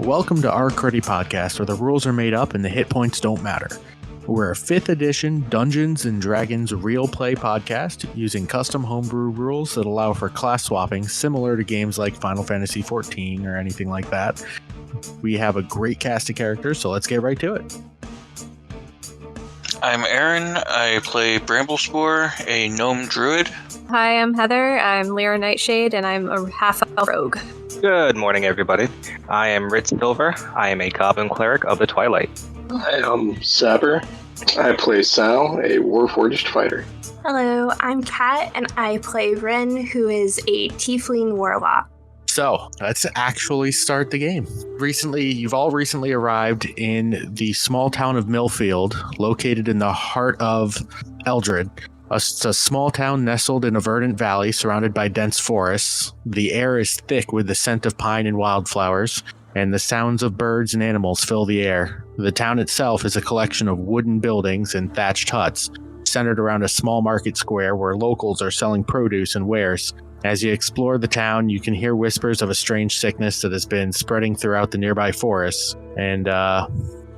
Welcome to our Cruddy Podcast, where the rules are made up and the hit points don't matter. We're a 5th edition Dungeons & Dragons real play podcast using custom homebrew rules that allow for class swapping similar to games like Final Fantasy XIV or anything like that. We have a great cast of characters, so let's get right to it. I'm Aaron. I play Bramblespore, a gnome druid. Hi, I'm Heather. I'm Lyra Nightshade, and I'm a half-elf rogue. Good morning, everybody. I am Ritz. I am a goblin cleric of the Twilight. I am Saber. I play Sal, a warforged fighter. Hello, I'm Kat, and I play Wren, who is a tiefling warlock. So, let's actually start the game. You've all recently arrived in the small town of Millfield, located in the heart of Eldrid. It's a small town nestled in a verdant valley surrounded by dense forests. The air is thick with the scent of pine and wildflowers, and the sounds of birds and animals fill the air. The town itself is a collection of wooden buildings and thatched huts, centered around a small market square where locals are selling produce and wares. As you explore the town, you can hear whispers of a strange sickness that has been spreading throughout the nearby forests, and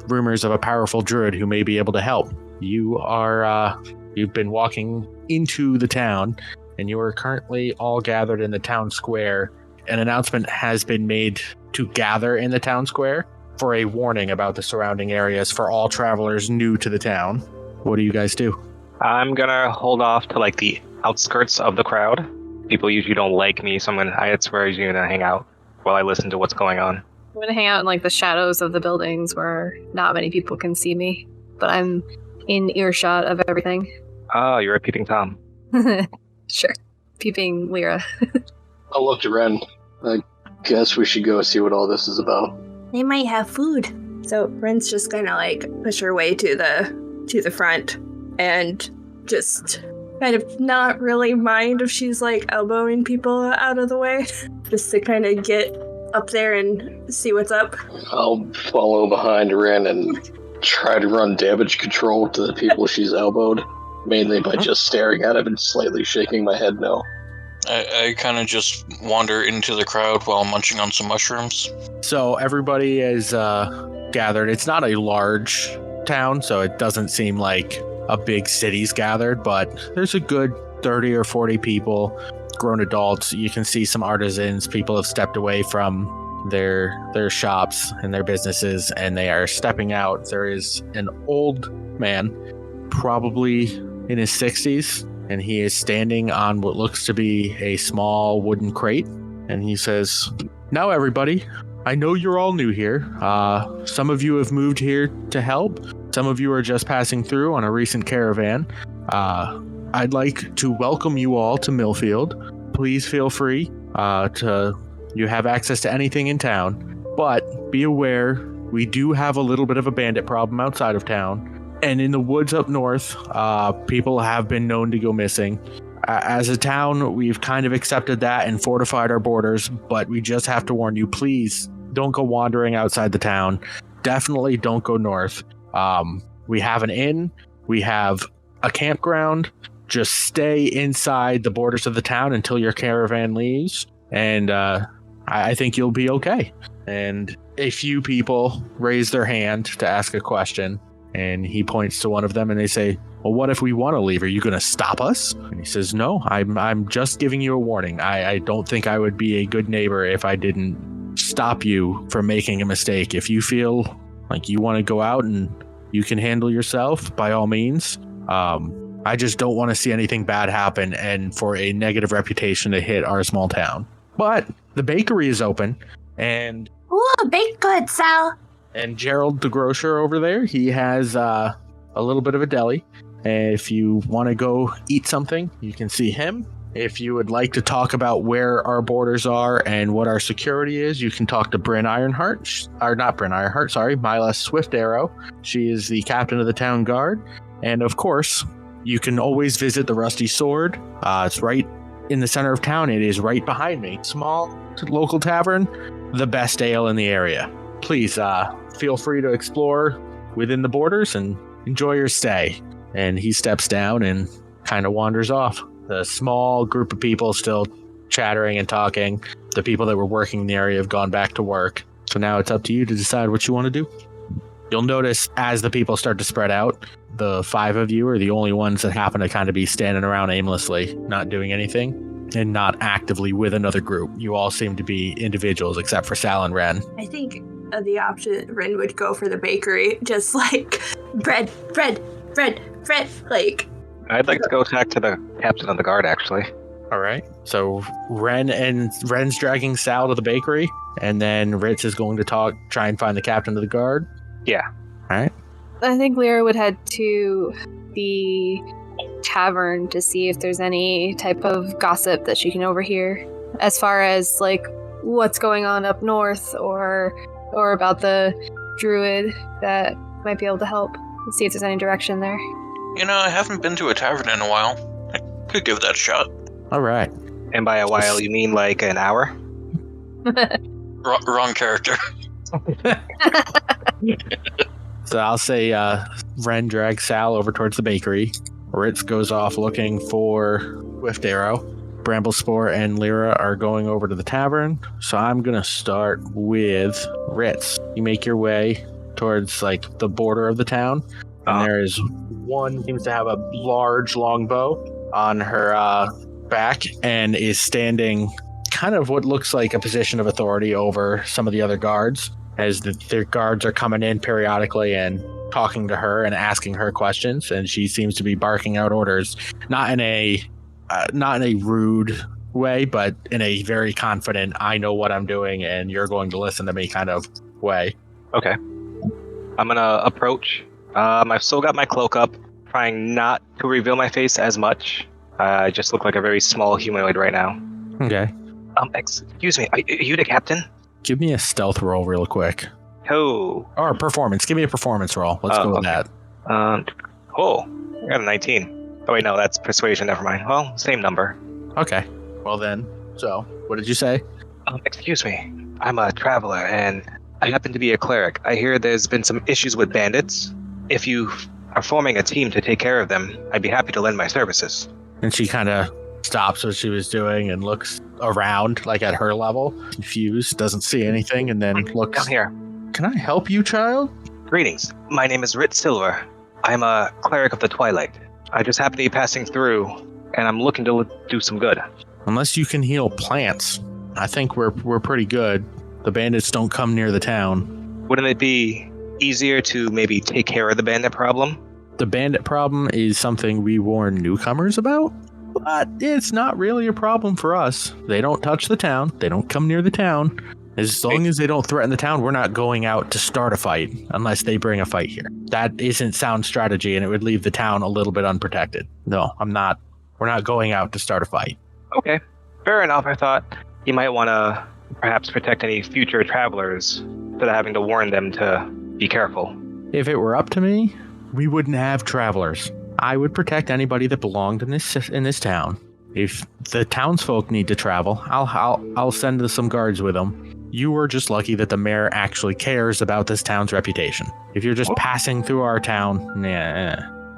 rumors of a powerful druid who may be able to help. You've been walking into the town, and you are currently all gathered in the town square. An announcement has been made to gather in the town square for a warning about the surrounding areas for all travelers new to the town. What do you guys do? I'm gonna hold off to the outskirts of the crowd. People usually don't like me, so that's where I'm gonna hang out while I listen to what's going on. I'm gonna hang out in the shadows of the buildings where not many people can see me, but I'm in earshot of everything. Oh, you're a peeping Tom. Sure. Peeping Lyra. I'll look to Wren. I guess we should go see what all this is about. They might have food. So Wren's just gonna push her way to the front and just kind of not really mind if she's elbowing people out of the way, just to kind of get up there and see what's up. I'll follow behind Wren and try to run damage control to the people she's elbowed, mainly by just staring at him and slightly shaking my head no. I kind of just wander into the crowd while munching on some mushrooms. So everybody is gathered. It's not a large town, so it doesn't seem like a big city's gathered, but there's a good 30 or 40 people, grown adults. You can see some artisans. People have stepped away from their shops and their businesses, and they are stepping out. There is an old man, probably in his 60s, and he is standing on what looks to be a small wooden crate, and he says, "Now everybody, I know you're all new here. Some of you have moved here to help. Some of you are just passing through on a recent caravan. I'd like to welcome you all to Millfield. Please feel free you have access to anything in town, but be aware we do have a little bit of a bandit problem outside of town. And in the woods up north, people have been known to go missing. As a town, we've kind of accepted that and fortified our borders, but we just have to warn you, please don't go wandering outside the town. Definitely don't go north. We have an inn. We have a campground. Just stay inside the borders of the town until your caravan leaves, and I think you'll be okay." And a few people raise their hand to ask a question. And he points to one of them and they say, "Well, what if we want to leave? Are you going to stop us?" And he says, "No, I'm just giving you a warning. I don't think I would be a good neighbor if I didn't stop you from making a mistake. If you feel like you want to go out and you can handle yourself, by all means. I just don't want to see anything bad happen and for a negative reputation to hit our small town. But the bakery is open, and Ooh, baked goods, Sal. And Gerald, the grocer over there, he has a little bit of a deli. And if you want to go eat something, you can see him. If you would like to talk about where our borders are and what our security is, you can talk to Bryn Ironheart, or not Bryn Ironheart, sorry, Myla Swiftarrow. She is the captain of the town guard. And of course, you can always visit the Rusty Sword. It's right in the center of town. It is right behind me. Small local tavern, the best ale in the area. Please feel free to explore within the borders and enjoy your stay. And he steps down and kind of wanders off. A small group of people still chattering and talking. The people that were working in the area have gone back to work. So now it's up to you to decide what you want to do. You'll notice as the people start to spread out, the 5 of you are the only ones that happen to kind of be standing around aimlessly, not doing anything, and not actively with another group. You all seem to be individuals except for Sal and Wren. I think the option Wren would go for the bakery, just like bread, like. I'd like to go talk to the captain of the guard, actually. All right. So Wren's dragging Sal to the bakery, and then Ritz is going to try and find the captain of the guard. Yeah. All right. I think Lyra would head to the tavern to see if there's any type of gossip that she can overhear, as far as like what's going on up north, or about the druid that might be able to help. See if there's any direction there. I haven't been to a tavern in a while. I could give that a shot. All right. And by a while, you mean like an hour? Wrong character. So I'll say Wren drags Sal over towards the bakery. Ritz goes off looking for Swiftarrow. Bramblespore and Lyra are going over to the tavern. So I'm going to start with Ritz. You make your way towards like the border of the town. And there is one seems to have a large longbow on her back and is standing kind of what looks like a position of authority over some of the other guards, as their guards are coming in periodically and talking to her and asking her questions, and she seems to be barking out orders, not in a rude way, but in a very confident, I know what I'm doing and you're going to listen to me kind of way. Okay. I'm gonna approach. I've still got my cloak up, trying not to reveal my face as much. I just look like a very small humanoid right now. Okay. Excuse me, are you the captain? Give me a stealth roll real quick. Oh. Or a performance. Give me a performance roll. Let's go with that. I got a 19. Oh wait, no, that's persuasion, never mind. Well, same number. Okay. Well then, so, what did you say? Excuse me, I'm a traveler, and I happen to be a cleric. I hear there's been some issues with bandits. If you are forming a team to take care of them, I'd be happy to lend my services. And she kind of stops what she was doing and looks around, like at her level, confused, doesn't see anything, and then looks... Down here. Can I help you, child? Greetings. My name is Ritz Silver. I'm a cleric of the Twilight. I just happen to be passing through, and I'm looking to do some good. Unless you can heal plants, I think we're pretty good. The bandits don't come near the town. Wouldn't it be easier to maybe take care of the bandit problem? The bandit problem is something we warn newcomers about, but it's not really a problem for us. They don't touch the town. They don't come near the town. As long as they don't threaten the town, we're not going out to start a fight unless they bring a fight here. That isn't sound strategy, and it would leave the town a little bit unprotected. No, we're not going out to start a fight. Okay, fair enough. I thought you might want to perhaps protect any future travelers instead of having to warn them to be careful. If it were up to me, we wouldn't have travelers. I would protect anybody that belonged in this town. If the townsfolk need to travel, I'll send some guards with them. You were just lucky that the mayor actually cares about this town's reputation. If you're just passing through our town,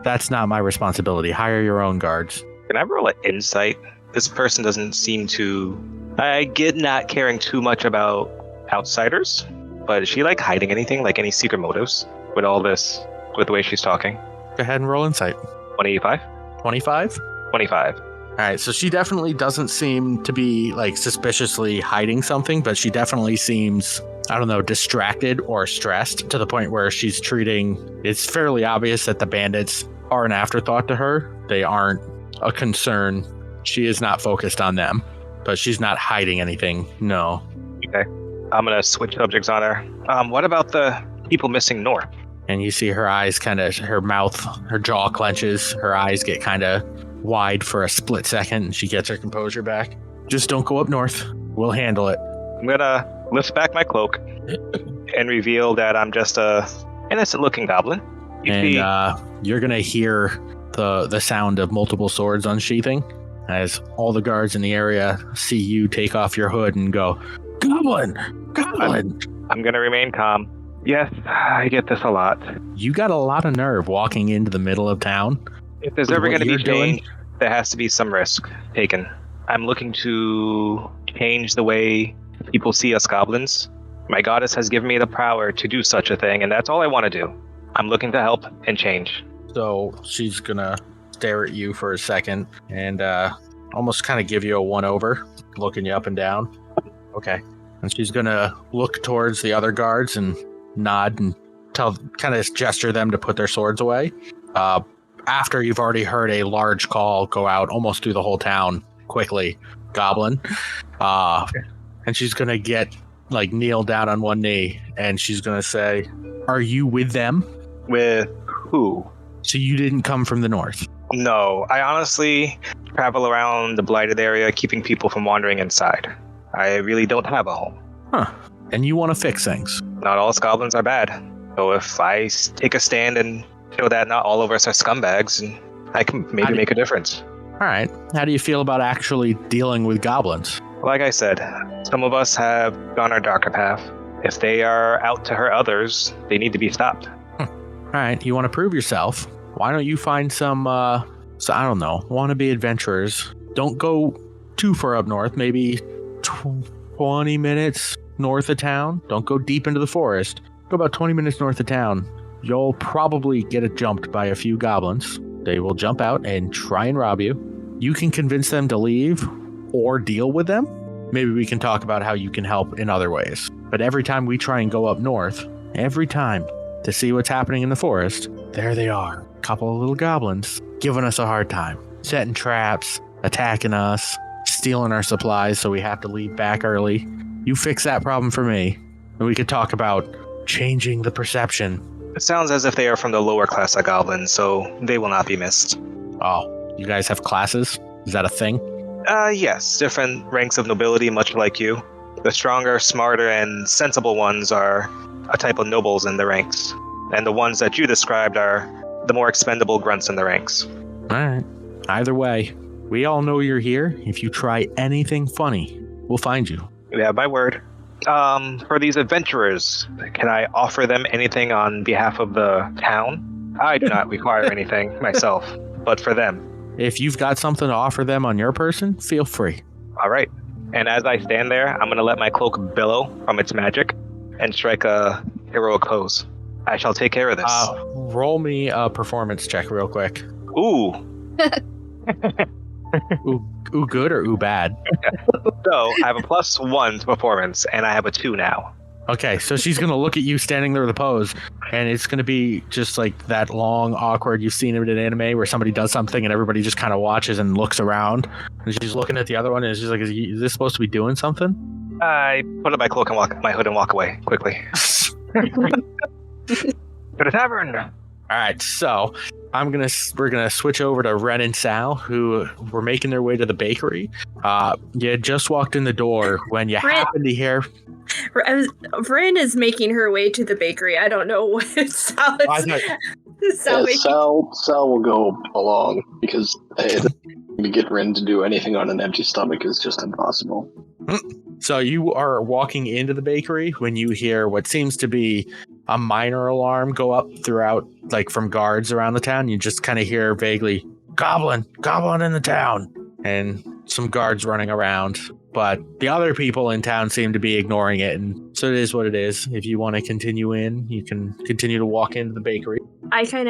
that's not my responsibility. Hire your own guards. Can I roll an insight? This person doesn't seem to... I get not caring too much about outsiders, but is she like hiding anything, like any secret motives with all this, with the way she's talking? Go ahead and roll insight. 185? 25? 25. All right, so she definitely doesn't seem to be like suspiciously hiding something, but she definitely seems, I don't know, distracted or stressed to the point where she's it's fairly obvious that the bandits are an afterthought to her. They aren't a concern. She is not focused on them, but she's not hiding anything. No. Okay. I'm going to switch subjects on her. What about the people missing north? And you see her eyes her jaw clenches, her eyes get kind of wide for a split second, and she gets her composure back. Just don't go up north. We'll handle it. I'm gonna lift back my cloak and reveal that I'm just a innocent-looking goblin. You're gonna hear the sound of multiple swords unsheathing as all the guards in the area see you take off your hood and go, "Goblin! Goblin!" I'm gonna remain calm. Yes, I get this a lot. You got a lot of nerve walking into the middle of town. If there's ever gonna be change, there has to be some risk taken. I'm looking to change the way people see us goblins. My goddess has given me the power to do such a thing, and that's all I want to do. I'm looking to help and change. So she's gonna stare at you for a second and almost kind of give you a one-over, looking you up and down. Okay. And she's gonna look towards the other guards and nod and kind of gesture them to put their swords away. After you've already heard a large call go out almost through the whole town quickly, goblin. And she's gonna kneel down on one knee and she's gonna say, "Are you with them?" With who? So you didn't come from the north? No, I honestly travel around the blighted area, keeping people from wandering inside. I really don't have a home. Huh. And you want to fix things? Not all us goblins are bad. So if I take a stand and show that not all of us are scumbags, and I can maybe make a difference. All right. How do you feel about actually dealing with goblins? Like I said, some of us have gone our darker path. If they are out to hurt others, they need to be stopped. All right. You want to prove yourself? Why don't you find some, I don't know, wannabe adventurers? Don't go too far up north, maybe 20 minutes north of town. Don't go deep into the forest. Go about 20 minutes north of town. You'll probably get jumped by a few goblins. They will jump out and try and rob you. You can convince them to leave or deal with them. Maybe we can talk about how you can help in other ways. But every time we try and go up north, every time to see what's happening in the forest, there they are. A couple of little goblins giving us a hard time, setting traps, attacking us, stealing our supplies so we have to leave back early. You fix that problem for me, and we could talk about changing the perception. It sounds as if they are from the lower class of goblins, so they will not be missed. Oh, you guys have classes? Is that a thing? Yes, different ranks of nobility, much like you. The stronger, smarter, and sensible ones are a type of nobles in the ranks, and the ones that you described are the more expendable grunts in the ranks. All right. Either way, we all know you're here. If you try anything funny, we'll find you. You have my word. For these adventurers, can I offer them anything on behalf of the town? I do not require anything myself, but for them. If you've got something to offer them on your person, feel free. All right. And as I stand there, I'm going to let my cloak billow from its magic and strike a heroic pose. I shall take care of this. Roll me a performance check real quick. Ooh. Ooh good or ooh bad? So I have a +1 to performance, and I have a 2 now. Okay, so she's going to look at you standing there with a pose, and it's going to be just like that long, awkward, you've seen it in anime where somebody does something and everybody just kind of watches and looks around. And she's looking at the other one and she's like, is this supposed to be doing something? I put up my cloak and my hood and walk away quickly. To the tavern. All right, so we're gonna switch over to Wren and Sal, who were making their way to the bakery. You had just walked in the door when you happened to hear. Wren is making her way to the bakery. I don't know what Sal is. Sal will go along because to get Wren to do anything on an empty stomach is just impossible. So you are walking into the bakery when you hear what seems to be a minor alarm go up throughout, like from guards around the town. You just kind of hear vaguely, goblin in the town, and some guards running around. But the other people in town seem to be ignoring it, and so it is what it is. If you want to continue in, you can continue to walk into the bakery. Ren kind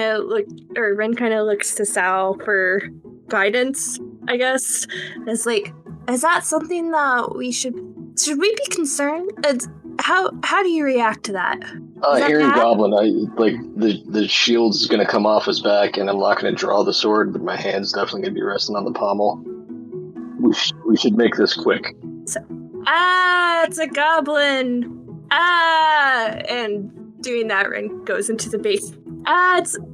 of looks to Sal for guidance, I guess. It's like, is that something that should we be concerned? How do you react to that? Hearing goblin, the shield's gonna come off his back, and I'm not gonna draw the sword, but my hand's definitely gonna be resting on the pommel. We should make this quick. So, it's a goblin! And doing that, Wren goes into the base.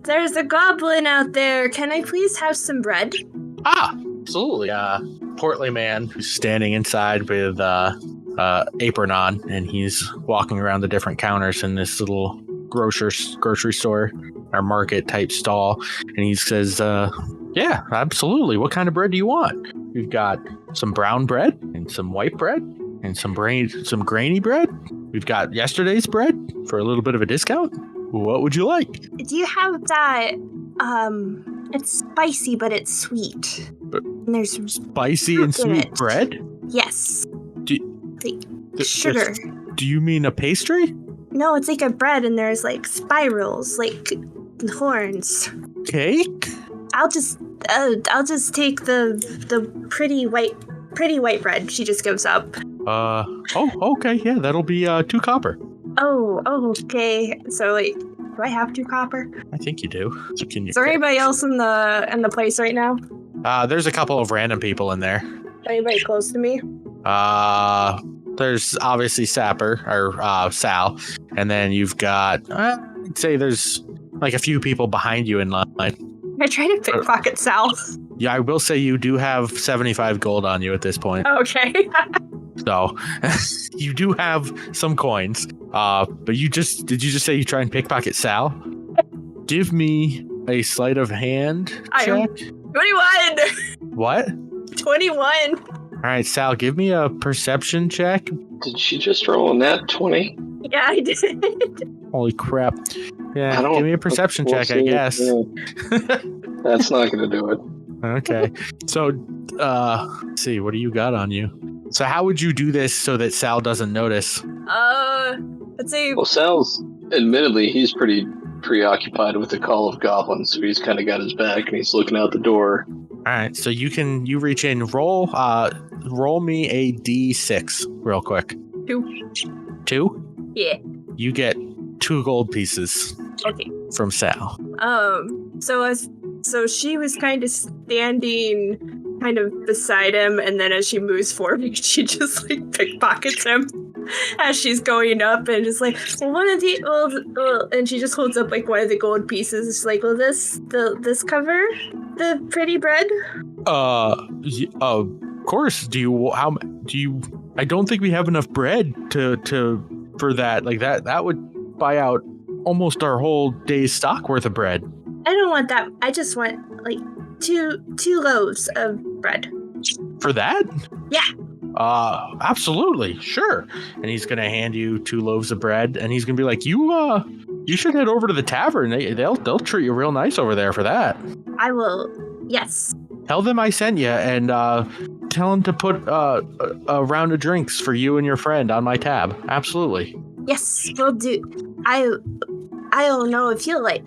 There's a goblin out there. Can I please have some bread? Absolutely. Portly man who's standing inside with apron on, and he's walking around the different counters in this little grocery store or market type stall, and he says, yeah, absolutely. What kind of bread do you want? We've got some brown bread and some white bread and some grainy bread. We've got yesterday's bread for a little bit of a discount. What would you like? Do you have that? It's spicy, but it's sweet. And there's spicy and sweet bread? Yes. Sugar. Do you mean a pastry? No, it's like a bread, and there's like spirals, like horns. Cake? I'll just take the pretty white bread. She just gives up. Okay, yeah, that'll be 2 copper. Oh, okay. So, like, do I have 2 copper? I think you do. So can you? Is there anybody else in the place right now? There's a couple of random people in there. Anybody close to me? There's obviously Sapper or Sal, and then you've got I'd say there's like a few people behind you in line. I try to pickpocket Sal. Yeah, I will say you do have 75 gold on you at this point. Okay. So you do have some coins. But did you just say you try and pickpocket Sal? Give me a sleight of hand check. 21. What? 21. All right, Sal, give me a perception check. Did she just roll a nat 20? Yeah, I did. Holy crap. Yeah, give me a perception check, I guess. Yeah. That's not going to do it. Okay. So, let's see, what do you got on you? So how would you do this so that Sal doesn't notice? Let's see. Well, Sal's, admittedly, he's pretty preoccupied with the call of goblins, so he's kind of got his back and he's looking out the door. All right, so you reach in, roll me a d6 real quick. 2. 2? Yeah. You get 2 gold pieces. Okay. From Sal. So she was kind of standing kind of beside him, and then as she moves forward, she just like pickpockets him as she's going up, and just like, well, one of the and she just holds up like one of the gold pieces. She's like, will this cover the pretty bread? Of course. I don't think we have enough bread for that. Like that would buy out almost our whole day's stock worth of bread. I don't want that. I just want like two loaves of bread. For that? Yeah. Absolutely, sure. And he's gonna hand you 2 loaves of bread, and he's gonna be like, you should head over to the tavern. They'll treat you real nice over there for that. I will. Yes. Tell them I sent you, and tell them to put a round of drinks for you and your friend on my tab. Absolutely. Yes, we'll do. I don't know if you'll like.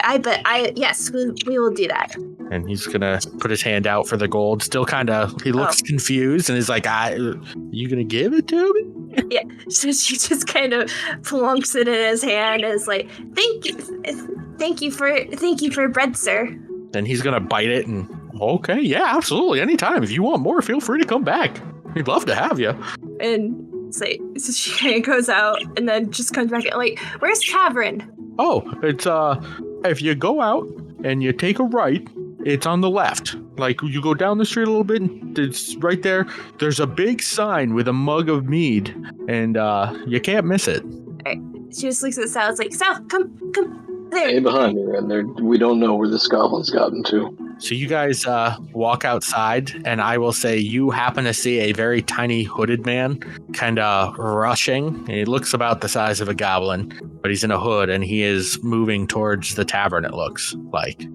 Yes, we will do that. And he's gonna put his hand out for the gold. Still he looks confused and is like, you gonna give it to me? Yeah. So she just kind of plunks it in his hand and is like, thank you for bread, sir. Then he's gonna bite it and, okay, yeah, absolutely. Anytime. If you want more, feel free to come back. We'd love to have you. And so she kind of goes out and then just comes back and like, where's tavern? Oh, it's if you go out and you take a right, it's on the left. Like you go down the street a little bit, and it's right there. There's a big sign with a mug of mead, and you can't miss it. Right. She just looks at Sal. It's like, Sal, come there. Stay behind me, and we don't know where this goblin's gotten to. So you guys walk outside, and I will say you happen to see a very tiny hooded man kind of rushing. He looks about the size of a goblin, but he's in a hood, and he is moving towards the tavern, it looks like.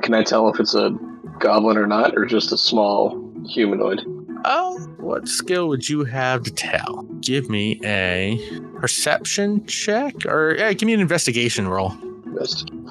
Can I tell if it's a goblin or not, or just a small humanoid? What skill would you have to tell? Give me a perception check, or give me an investigation roll.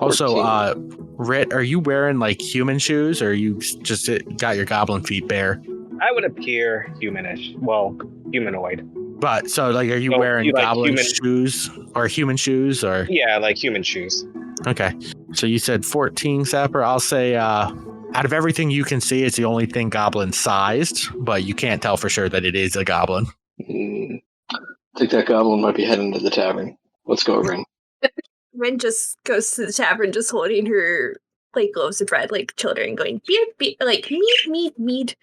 Also, Rit, are you wearing like human shoes, or you just got your goblin feet bare? I would appear humanish. Well, humanoid. But so, like, are you wearing goblin shoes or human shoes, or? Yeah, like human shoes. Okay, so you said 14, Sapper. I'll say, out of everything you can see, it's the only thing goblin-sized, but you can't tell for sure that it is a goblin. I think that goblin might be heading to the tavern. Let's go, Wren. Wren just goes to the tavern, just holding her like loaves of bread, like children going beep beep, like meat.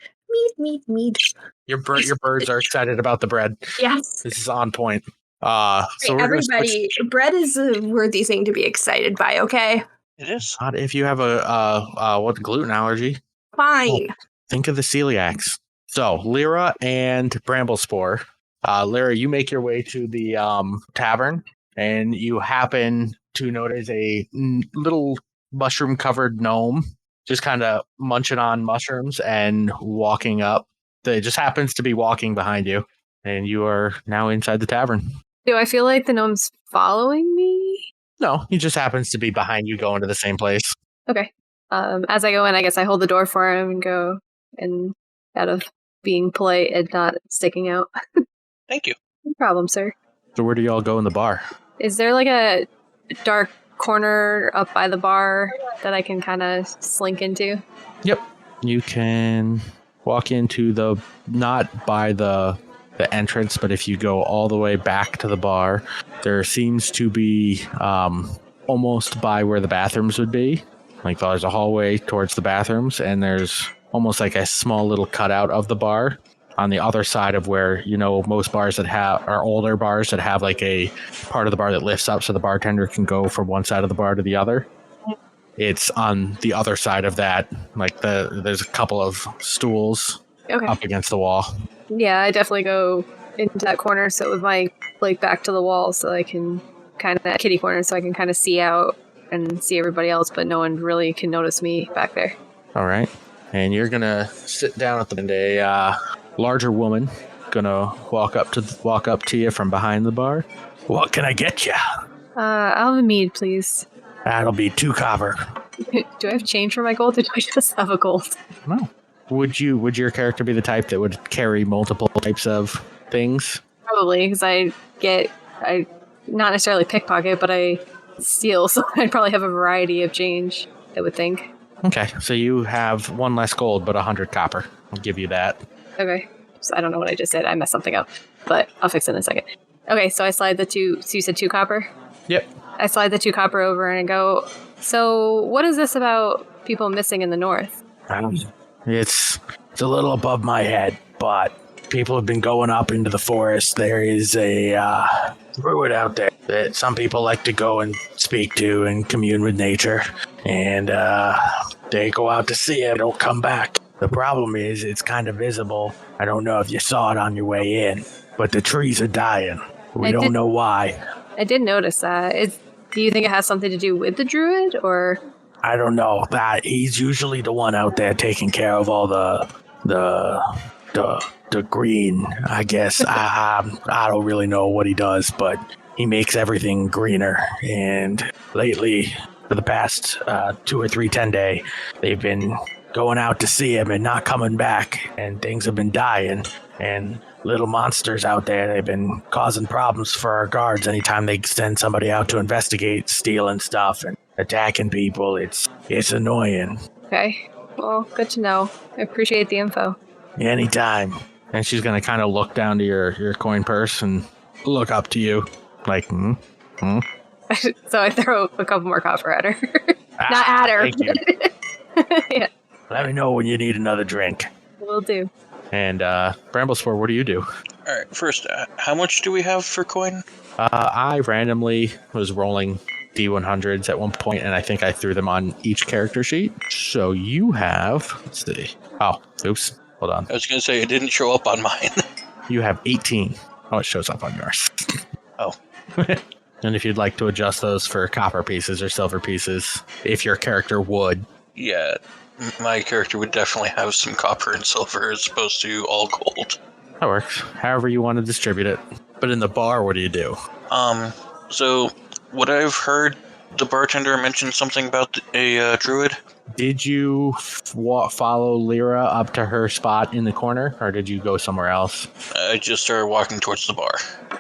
Your birds are excited about the bread. Yes. This is on point. So we're Everybody, bread is a worthy thing to be excited by. Okay, It is. not if you have a gluten allergy. fine. Think of the celiacs. So Lyra and Bramblespore. Lyra, you make your way to the tavern, and you happen to notice a little mushroom-covered gnome just kind of munching on mushrooms and walking up. It just happens to be walking behind you, and you are now inside the tavern. Do I feel like the gnome's following me? No, he just happens to be behind you going to the same place. Okay. As I go in, I guess I hold the door for him and go and out of being polite and not sticking out. Thank you. No problem, sir. So where do y'all go in the bar? Is there like a dark corner up by the bar that I can kind of slink into? Yep. You can walk into not by the entrance, but if you go all the way back to the bar, there seems to be almost by where the bathrooms would be. Like there's a hallway towards the bathrooms, and there's almost like a small little cutout of the bar on the other side of where, most bars that are older bars that have like a part of the bar that lifts up so the bartender can go from one side of the bar to the other. It's on the other side of that. Like there's a couple of stools up against the wall. Yeah, I definitely go into that corner, so with my back to the wall, so I can kind of that kitty corner, so I can kind of see out and see everybody else, but no one really can notice me back there. All right, and you're gonna sit down at the end. A larger woman gonna walk up to you from behind the bar. What can I get you? I'll have a mead, please. That'll be 2 copper. Do I have change for my gold, or do I just have a gold? No. Would your character be the type that would carry multiple types of things? Probably, because I not necessarily pickpocket, but I steal, so I'd probably have a variety of change, I would think. Okay, so you have 1 less gold, but 100 copper. I'll give you that. Okay. So I don't know what I just said. I messed something up, but I'll fix it in a second. Okay, so I slide the 2, so you said 2 copper? Yep. I slide the 2 copper over and I go, so what is this about people missing in the north? It's a little above my head, but people have been going up into the forest. There is a druid out there that some people like to go and speak to and commune with nature. And they go out to see it, don't come back. The problem is it's kind of visible. I don't know if you saw it on your way in, but the trees are dying. We don't know why. I did notice that. Do you think it has something to do with the druid, or? I don't know. That he's usually the one out there taking care of all the green, I guess. I don't really know what he does, but he makes everything greener. And lately, for the past 2 or 3 10-day, they've been going out to see him and not coming back, and things have been dying. And little monsters out there, they've been causing problems for our guards anytime they send somebody out to investigate, stealing stuff and attacking people. It's annoying. Okay. Well, good to know. I appreciate the info. Anytime. And she's going to kind of look down to your coin purse and look up to you like, So I throw a couple more copper at her. Not at her. Thank you. Yeah. Let me know when you need another drink. Will do. And Bramblespore, what do you do? All right, first, how much do we have for coin? I randomly was rolling D100s at one point, and I think I threw them on each character sheet. So you have, let's see. Oh, oops. Hold on. I was going to say, it didn't show up on mine. You have 18. Oh, it shows up on yours. Oh. And if you'd like to adjust those for copper pieces or silver pieces, if your character would. Yeah, my character would definitely have some copper and silver as opposed to all gold. That works. However you want to distribute it. But in the bar, what do you do? So what I've heard, the bartender mentioned something about a druid. Did you follow Lyra up to her spot in the corner, or did you go somewhere else? I just started walking towards the bar.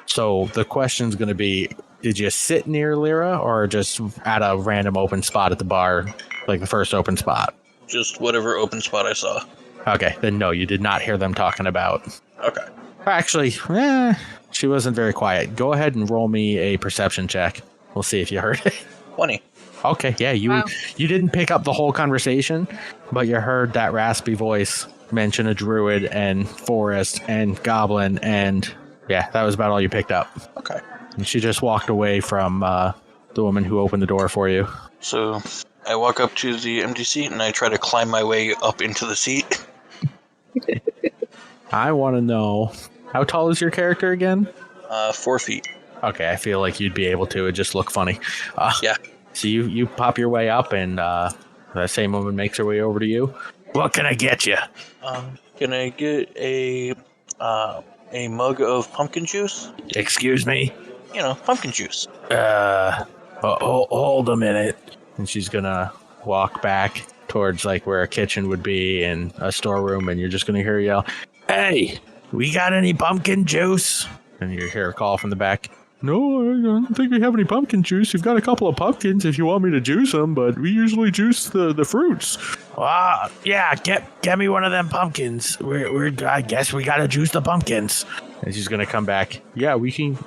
So the question's going to be, did you sit near Lyra, or just at a random open spot at the bar, like the first open spot? Just whatever open spot I saw. Okay, then no, you did not hear them talking about. Okay. Actually, she wasn't very quiet. Go ahead and roll me a perception check. We'll see if you heard it. 20. Okay, yeah, Wow. you didn't pick up the whole conversation, but you heard that raspy voice mention a druid and forest and goblin, and yeah, that was about all you picked up. Okay. And she just walked away from the woman who opened the door for you. So I walk up to the empty seat and I try to climb my way up into the seat. I want to know, how tall is your character again? 4 feet. Okay, I feel like you'd be able to. It just look funny. Yeah. So you pop your way up, and that same woman makes her way over to you. What can I get you? Can I get a mug of pumpkin juice? Excuse me? Pumpkin juice. Hold a minute. And she's gonna walk back towards like where a kitchen would be and a storeroom, and you're just gonna hear her yell, "Hey, we got any pumpkin juice?" And you hear a call from the back. No, I don't think we have any pumpkin juice. We've got a couple of pumpkins if you want me to juice them, but we usually juice the fruits. Yeah, get me one of them pumpkins. I guess we gotta juice the pumpkins. And she's gonna come back. Yeah, we can.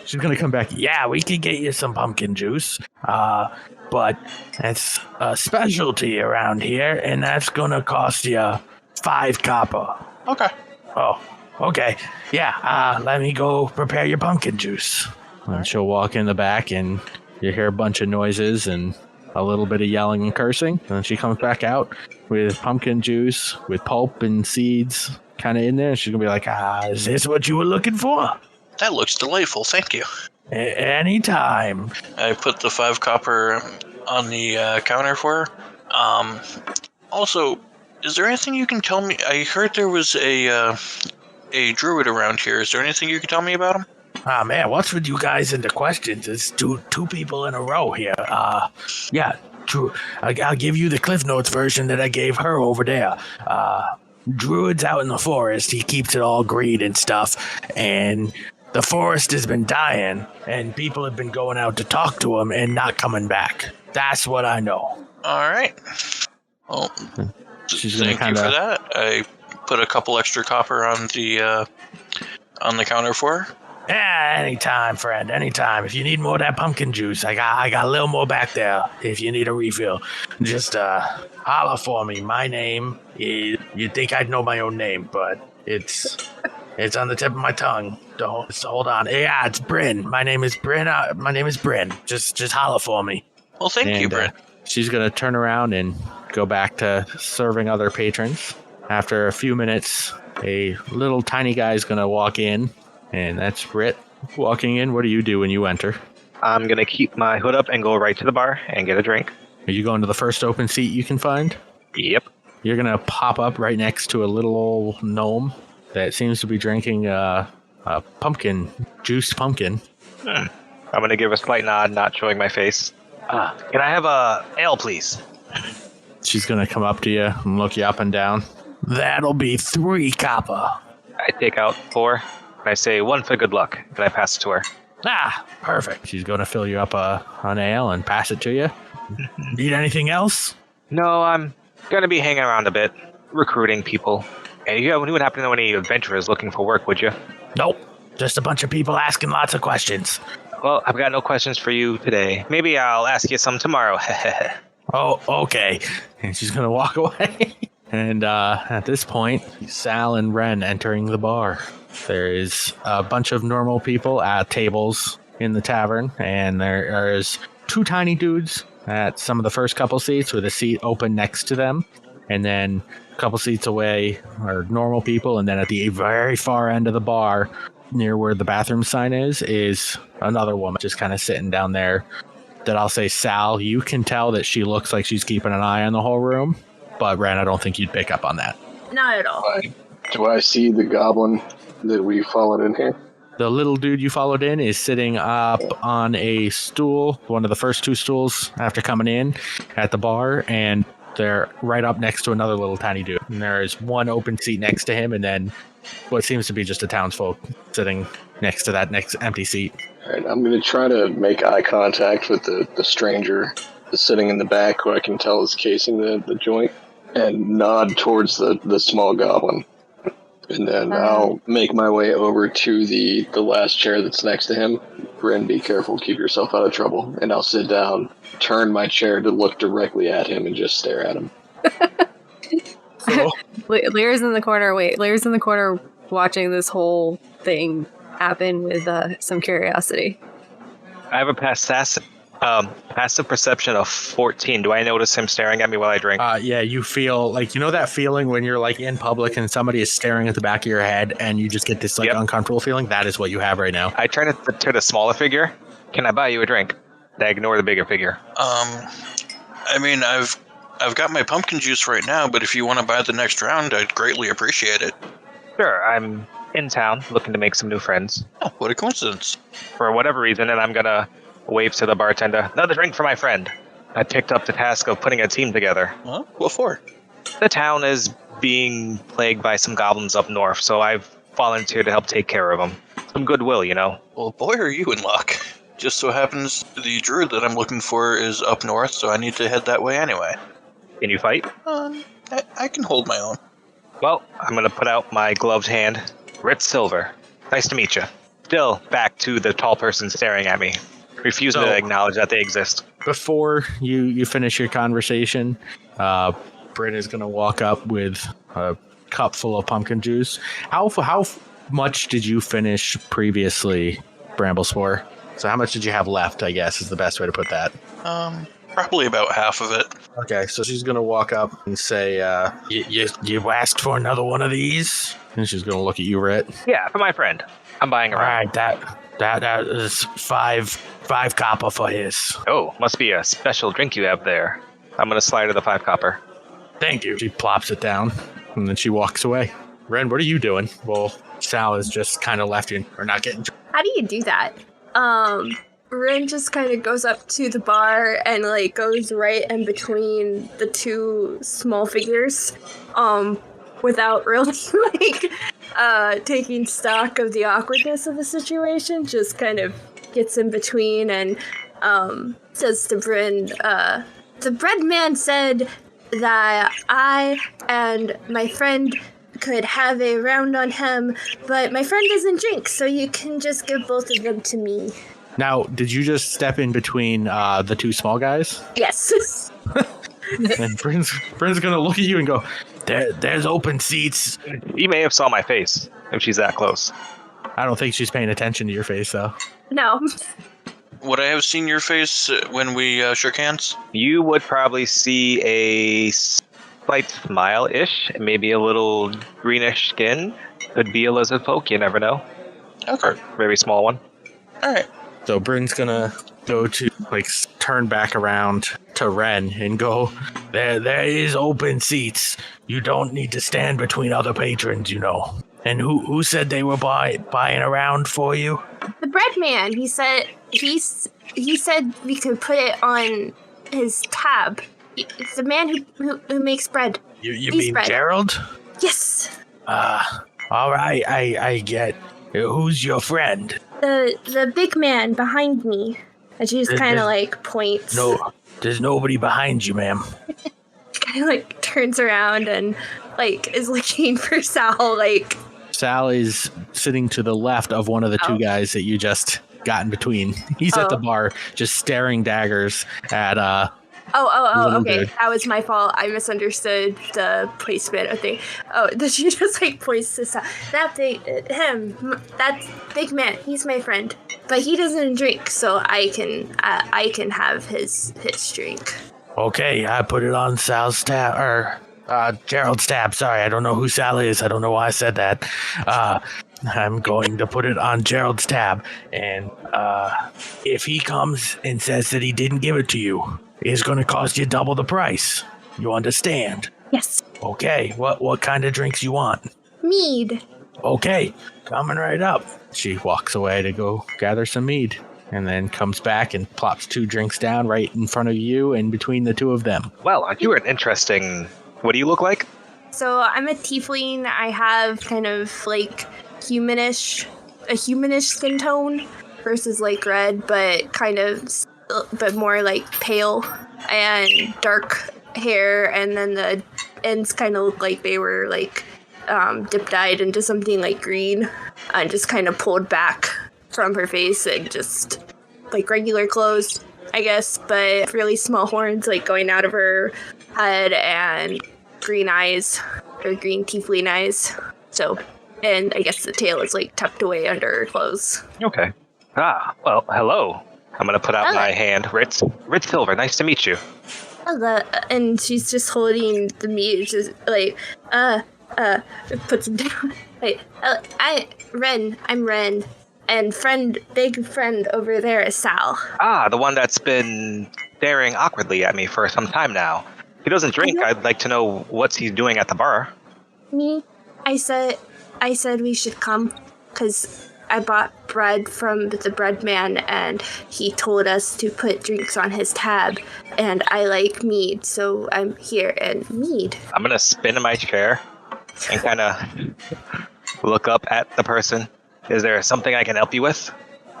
She's gonna come back. Yeah, we can get you some pumpkin juice. But it's a specialty around here, and that's gonna cost you 5 copper. Okay. Oh, okay. Yeah, let me go prepare your pumpkin juice. And she'll walk in the back, and you hear a bunch of noises and a little bit of yelling and cursing. And then she comes back out with pumpkin juice, with pulp and seeds kind of in there. She's going to be like, is this what you were looking for? That looks delightful. Thank you. Anytime. I put the 5 copper on the counter for her. Also, is there anything you can tell me? I heard there was a druid around here. Is there anything you can tell me about him? Man, what's with you guys into questions? It's two people in a row here. Yeah, true. I'll give you the Cliff Notes version that I gave her over there. Druid's out in the forest. He keeps it all green and stuff. And the forest has been dying, and people have been going out to talk to him and not coming back. That's what I know. All right. Well, She's gonna thank you for that. I put a couple extra copper on the counter for her. Yeah, anytime, friend, anytime. If you need more of that pumpkin juice, I got a little more back there. If you need a refill, just holler for me. My name is. You'd think I'd know my own name, but it's on the tip of my tongue. Don't hold on. Yeah, it's Bryn. My name is Bryn. Just holler for me. Well, thank you, Bryn. She's gonna turn around and go back to serving other patrons. After a few minutes, a little tiny guy's gonna walk in. And that's Rit walking in. What do you do when you enter? I'm going to keep my hood up and go right to the bar and get a drink. Are you going to the first open seat you can find? Yep. You're going to pop up right next to a little old gnome that seems to be drinking a pumpkin, juiced pumpkin. I'm going to give a slight nod, not showing my face. Can I have a ale, please? She's going to come up to you and look you up and down. That'll be 3 copper. I take out 4. And I say, 1 for good luck. And I pass it to her. Perfect. She's going to fill you up an ale and pass it to you. Need anything else? No, I'm going to be hanging around a bit, recruiting people. And you wouldn't happen to know any adventurers looking for work, would you? Nope. Just a bunch of people asking lots of questions. Well, I've got no questions for you today. Maybe I'll ask you some tomorrow. Oh, okay. And she's going to walk away. And at this point, Sal and Wren entering the bar. There is a bunch of normal people at tables in the tavern, and there's 2 tiny dudes at some of the first couple seats with a seat open next to them. And then a couple seats away are normal people, and then at the very far end of the bar, near where the bathroom sign is another woman just kind of sitting down there that I'll say, Sal, you can tell that she looks like she's keeping an eye on the whole room. But, Wren, I don't think you'd pick up on that. Not at all. Do I see the goblin that we followed in here? The little dude you followed in is sitting up on a stool, one of the first 2 stools after coming in at the bar, and they're right up next to another little tiny dude. And there is 1 open seat next to him, and then what seems to be just a townsfolk sitting next to that next empty seat. All right, I'm going to try to make eye contact with the stranger that's sitting in the back, who I can tell is casing the joint, and nod towards the small goblin. And then I'll make my way over to the last chair that's next to him. Bryn, be careful, keep yourself out of trouble. And I'll sit down turn my chair to look directly at him and just stare at him. So, Lyra's in the corner. Lyra's in the corner watching this whole thing happen with some curiosity. I have a passive perception of 14. Do I notice him staring at me while I drink? yeah, you feel like, you know that feeling when you're like in public and somebody is staring at the back of your head and you just get this like uncomfortable feeling? That is what you have right now. I turn to the smaller figure. Can I buy you a drink? I ignore the bigger figure. I mean, I've got my pumpkin juice right now, but if you want to buy the next round, I'd greatly appreciate it. Sure, I'm in town looking to make some new friends. Oh, what a coincidence. For whatever reason, and I'm gonna wave to the bartender. Another drink for my friend. I picked up the task of putting a team together. Huh? What for? The town is being plagued by some goblins up north, so I've volunteered to help take care of them. Some goodwill, you know. Well, boy, are you in luck. Just so happens the druid that I'm looking for is up north, so I need to head that way anyway. Can you fight? I can hold my own. Well, I'm gonna put out my gloved hand. Ritz Silver. Nice to meet you. Still back to the tall person staring at me, refusing to acknowledge that they exist. Before you finish your conversation, Bryn is going to walk up with a cup full of pumpkin juice. How much did you finish previously, Bramblespore? So how much did you have left, I guess, is the best way to put that. Probably about half of it. Okay, so she's going to walk up and say, you asked for another one of these? And she's going to look at you, Rit. Yeah, for my friend. I'm buying a round. All right, that is five copper for his. Oh, must be a special drink you have there. I'm gonna slide her the 5 copper. Thank you. She plops it down, and then she walks away. Wren, what are you doing? Well, Sal has just kind of left you, or not getting... How do you do that? Wren just kind of goes up to the bar and like goes right in between the two small figures, without really taking stock of the awkwardness of the situation. Just kind of gets in between and says to Bryn, the bread man said that I and my friend could have a round on him, but my friend doesn't drink, so you can just give both of them to me. Now, did you just step in between the two small guys? Yes. And Bryn's gonna look at you and go, there's open seats. You may have saw my face if she's that close. I don't think she's paying attention to your face, though. No. Would I have seen your face when we shook hands? You would probably see a slight smile-ish, maybe a little greenish skin. Could be a lizard folk, you never know. Okay. Or very small one. All right. So Bryn's gonna go to, turn back around to Wren and go, there is open seats. You don't need to stand between other patrons, you know. And who said they were buying around for you? The bread man. He said he said we could put it on his tab. It's the man who makes bread. You mean bread. Gerald? Yes. All right. I get. Who's your friend? The big man behind me. And she just kind of points. No, there's nobody behind you, ma'am. Kind of turns around and is looking for Sal. Sal is sitting to the left of one of the two guys that you just got in between. He's at the bar, just staring daggers at okay. Dude. That was my fault. I misunderstood the placement of thing. Oh, she just points to Sal. That big man. He's my friend, but he doesn't drink, so I can have his drink. Okay, I put it on Sal's tab, or Gerald's tab. Sorry, I don't know who Sal is. I don't know why I said that. I'm going to put it on Gerald's tab, and if he comes and says that he didn't give it to you, it's going to cost you double the price. You understand? Yes. Okay, what kind of drinks you want? Mead. Okay, coming right up. She walks away to go gather some mead, and then comes back and plops 2 drinks down right in front of you and between the two of them. Well, you are an interesting... What do you look like? So I'm a tiefling. I have kind of humanish skin tone versus red, but more pale and dark hair, and then the ends kind of look like they were dip dyed into something green and just kind of pulled back from her face, and just regular clothes. I guess, but really small horns, like, going out of her head, and green eyes, or green tiefling eyes. So, and I guess the tail is, like, tucked away under her clothes. Okay. Well, hello. I'm gonna put out Hello. my hand. Ritz Silver, nice to meet you. Hello. And she's just holding the meat, just, like, puts it down. Wait, I'm Wren. And big friend over there is Sal. The one that's been staring awkwardly at me for some time now. He doesn't drink. I'd like to know what's he doing at the bar. Me? I said we should come, because I bought bread from the bread man, and he told us to put drinks on his tab, and I like mead, so I'm here, and mead. I'm gonna spin in my chair and kind of look up at the person. Is there something I can help you with?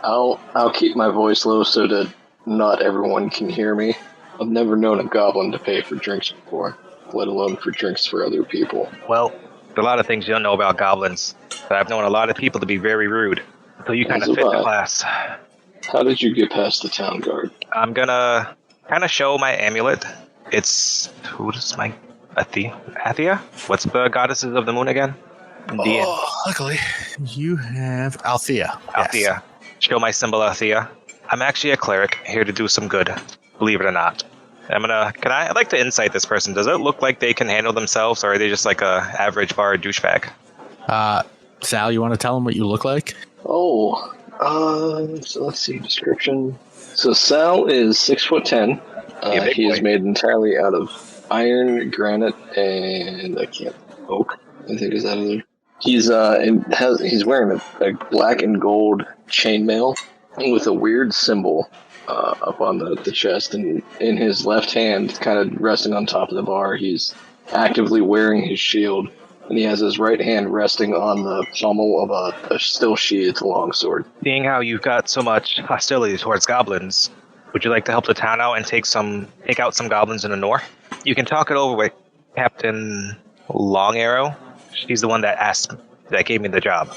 I'll keep my voice low so that not everyone can hear me. I've never known a goblin to pay for drinks before, let alone for drinks for other people. Well, there's a lot of things you don't know about goblins, but I've known a lot of people to be very rude. So you kind of fit the class. How did you get past the town guard? I'm gonna kind of show my amulet. Who is my Athia? What's the goddesses of the moon again? Luckily, you have Althea. Althea. Show my symbol, Althea. I'm actually a cleric, here to do some good, believe it or not. I'd like to insight this person. Does it look like they can handle themselves, or are they just like a average bar douchebag? Sal, you want to tell them what you look like? So let's see, description. So Sal is 6'10". He is made entirely out of iron, granite, and oak. I think is out of there. He's wearing a black and gold chainmail with a weird symbol up on the chest, and in his left hand, kind of resting on top of the bar, he's actively wearing his shield, and he has his right hand resting on the pommel of a still sheathed longsword. Seeing how you've got so much hostility towards goblins, would you like to help the town out and take out some goblins in the north? You can talk it over with Captain Long Arrow. She's the one that gave me the job.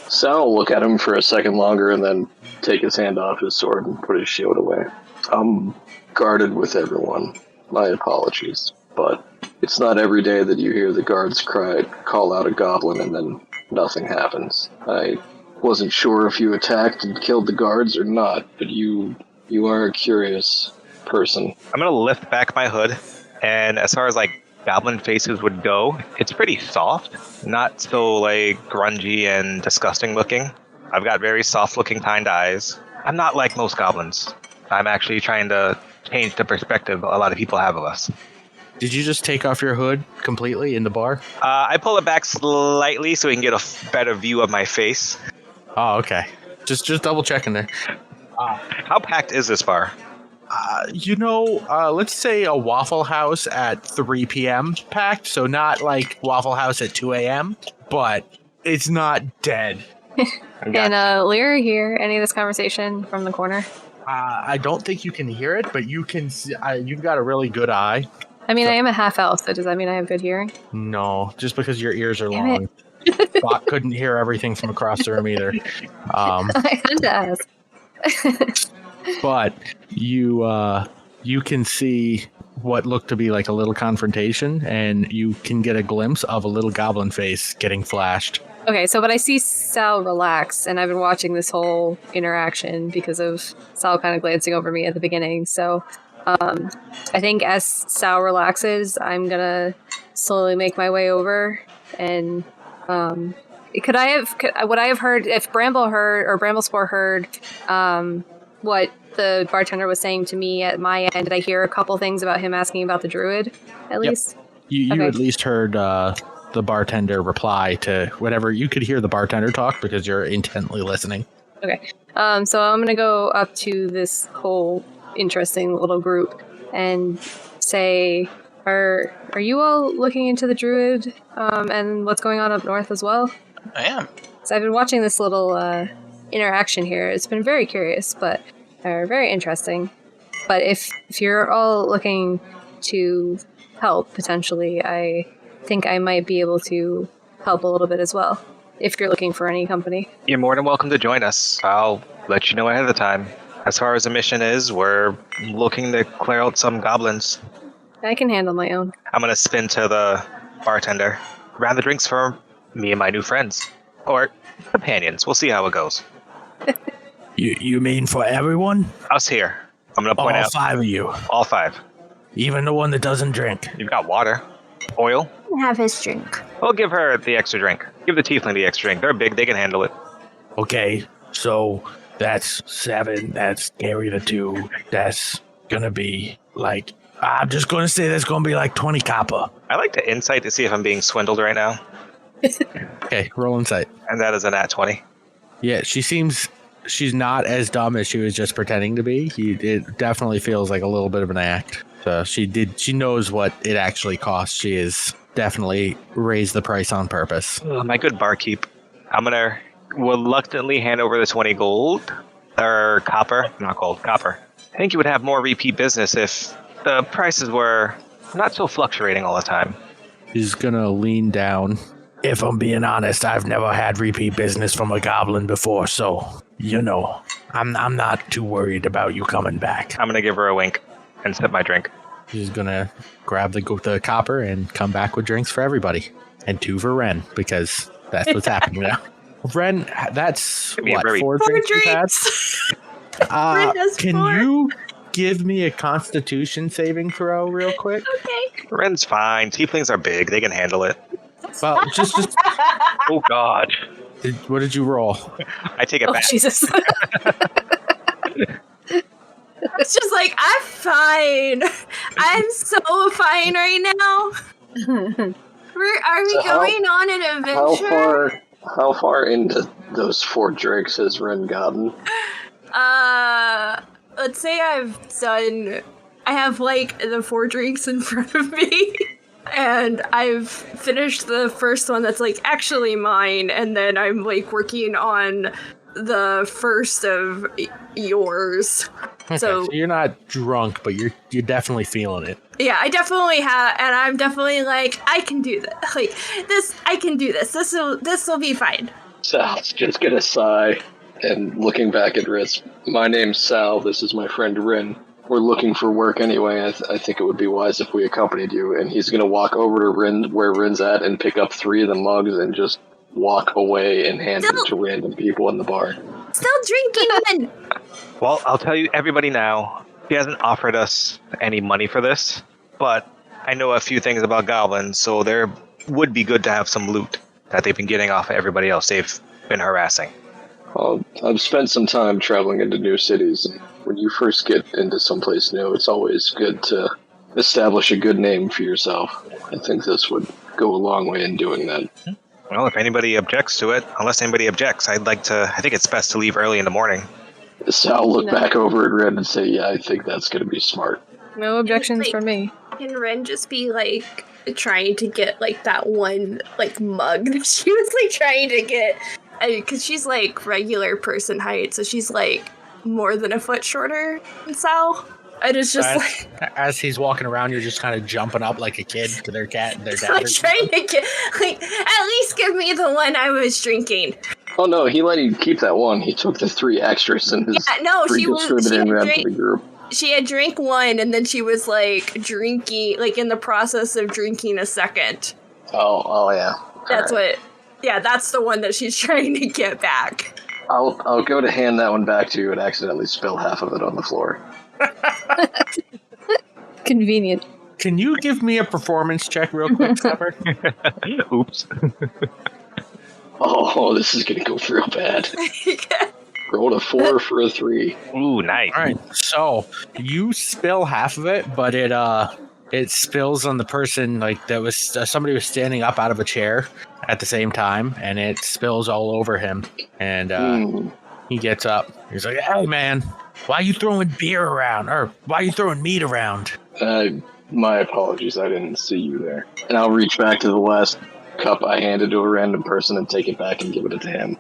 Sal will look at him for a second longer and then take his hand off his sword and put his shield away. I'm guarded with everyone. My apologies. But it's not every day that you hear the guards call out a goblin and then nothing happens. I wasn't sure if you attacked and killed the guards or not, but you are a curious person. I'm going to lift back my hood, and as far as goblin faces would go, it's pretty soft, not so grungy and disgusting looking. I've got very soft looking kind eyes. I'm not like most goblins. I'm actually trying to change the perspective a lot of people have of us. Did you just take off your hood completely in the bar? I pull it back slightly so we can get a better view of my face. Oh, okay. Just double checking there. How packed is this bar? Let's say a Waffle House at 3 p.m. packed, so not like Waffle House at 2 a.m., but it's not dead. Can Lyra hear any of this conversation from the corner? I don't think you can hear it, but you can see, you've got a really good eye. I mean, I am a half elf, so does that mean I have good hearing? No, just because your ears are Damn long. Bot couldn't hear everything from across the room either. I had to ask. But you can see what looked to be like a little confrontation, and you can get a glimpse of a little goblin face getting flashed. Okay, but I see Sal relax, and I've been watching this whole interaction because of Sal kind of glancing over me at the beginning. So I think as Sal relaxes, I'm gonna slowly make my way over, and would I have heard if Bramblespore heard what the bartender was saying to me at my end? Did I hear a couple things about him asking about the druid, at least? You Okay. at least heard the bartender reply to whatever. You could hear the bartender talk because you're intently listening. Okay. So I'm going to go up to this whole interesting little group and say, are you all looking into the druid and what's going on up north as well? I am. So I've been watching this little interaction here. It's been very curious, but very interesting. But if you're all looking to help, potentially, I think I might be able to help a little bit as well, if you're looking for any company. You're more than welcome to join us. I'll let you know ahead of the time. As far as the mission is, we're looking to clear out some goblins. I can handle my own. I'm gonna spin to the bartender. Round the drinks for me and my new friends. Or companions. We'll see how it goes. You mean for everyone? Us here. I'm gonna point All out 5 of you. all 5. Even the one that doesn't drink. You've got water. Oil. Have his drink. I'll give her the extra drink. Give the tiefling the extra drink. They're big, they can handle it. Okay, so that's 7. That's carry the 2. That's gonna be like, I'm just gonna say that's gonna be like 20 copper. I like to insight to see if I'm being swindled right now. Okay, roll insight. And that is a nat 20. Yeah, she's not as dumb as she was just pretending to be. It definitely feels like a little bit of an act. So she knows what it actually costs. She is definitely raised the price on purpose. My good barkeep. I'm gonna reluctantly hand over the 20 gold. Or copper. Not gold, copper. I think you would have more repeat business if the prices were not so fluctuating all the time. She's gonna lean down. If I'm being honest, I've never had repeat business from a goblin before, so, I'm not too worried about you coming back. I'm gonna give her a wink and sip my drink. She's gonna grab the copper and come back with drinks for everybody. And 2 for Wren, because that's what's happening now. Wren, that's Give me a what, very- 4 4 drinks you've had? Wren has Can 4. you give me a constitution saving throw real quick? Okay. Ren's fine. Tieflings are big. They can handle it. Well, just Oh, God. what did you roll? I take it Oh, back. Jesus. It's just like, I'm fine. I'm so fine right now. Are we So going on an adventure? How far into those 4 drinks has Wren gotten? Let's say I have like the 4 drinks in front of me. And I've finished the first one that's like actually mine, and then I'm like working on the first of yours. Okay, So so you're not drunk, but you're definitely feeling it. yeah, I definitely have, and I'm definitely like, I can do that. Like this, I can do this. This will be fine. Sal's just gonna sigh and looking back at Ritz. My name's Sal. This is my friend Wren. We're looking for work anyway. I think it would be wise if we accompanied you. And he's gonna walk over to Wren, where Wren's at, and pick up 3 of the mugs and just walk away and hand them to random people in the bar. Still drinking one. Well, I'll tell you, everybody now, he hasn't offered us any money for this, but I know a few things about goblins, so there would be good to have some loot that they've been getting off of everybody else they've been harassing. I've spent some time traveling into new cities, and when you first get into someplace new, it's always good to establish a good name for yourself. I think this would go a long way in doing that. Well, if anybody objects to it, unless anybody objects, I think it's best to leave early in the morning. Sal look No. back over at Ren and say, yeah, I think that's going to be smart. No objections from me. Can Ren just be like trying to get like that one like mug that she was like trying to get? Because she's like regular person height, so she's like more than a foot shorter than Sal. And it's just As he's walking around, you're just kind of jumping up like a kid to their cat and their dad. like trying to get like at least give me the one I was drinking. Oh no, he let you keep that one. He took the 3 extras and is No, she redistributing them to drank. the group. She had drank one, and then she was like drinking, like in the process of drinking a second. Oh yeah. That's Alright. yeah, that's the one that she's trying to get back. I'll go to hand that one back to you and accidentally spill half of it on the floor. Convenient. Can you give me a performance check real quick, Supper? Oops. Oh, this is gonna go real bad. Rolled a 4 for a 3. Ooh, nice. All right, so you spill half of it, but it spills on the person that was somebody was standing up out of a chair at the same time, and it spills all over him. And he gets up. He's like, "Hey, man, why are you throwing beer around? Or why are you throwing meat around?" My apologies, I didn't see you there. And I'll reach back to the last cup I handed to a random person and take it back and give it to him.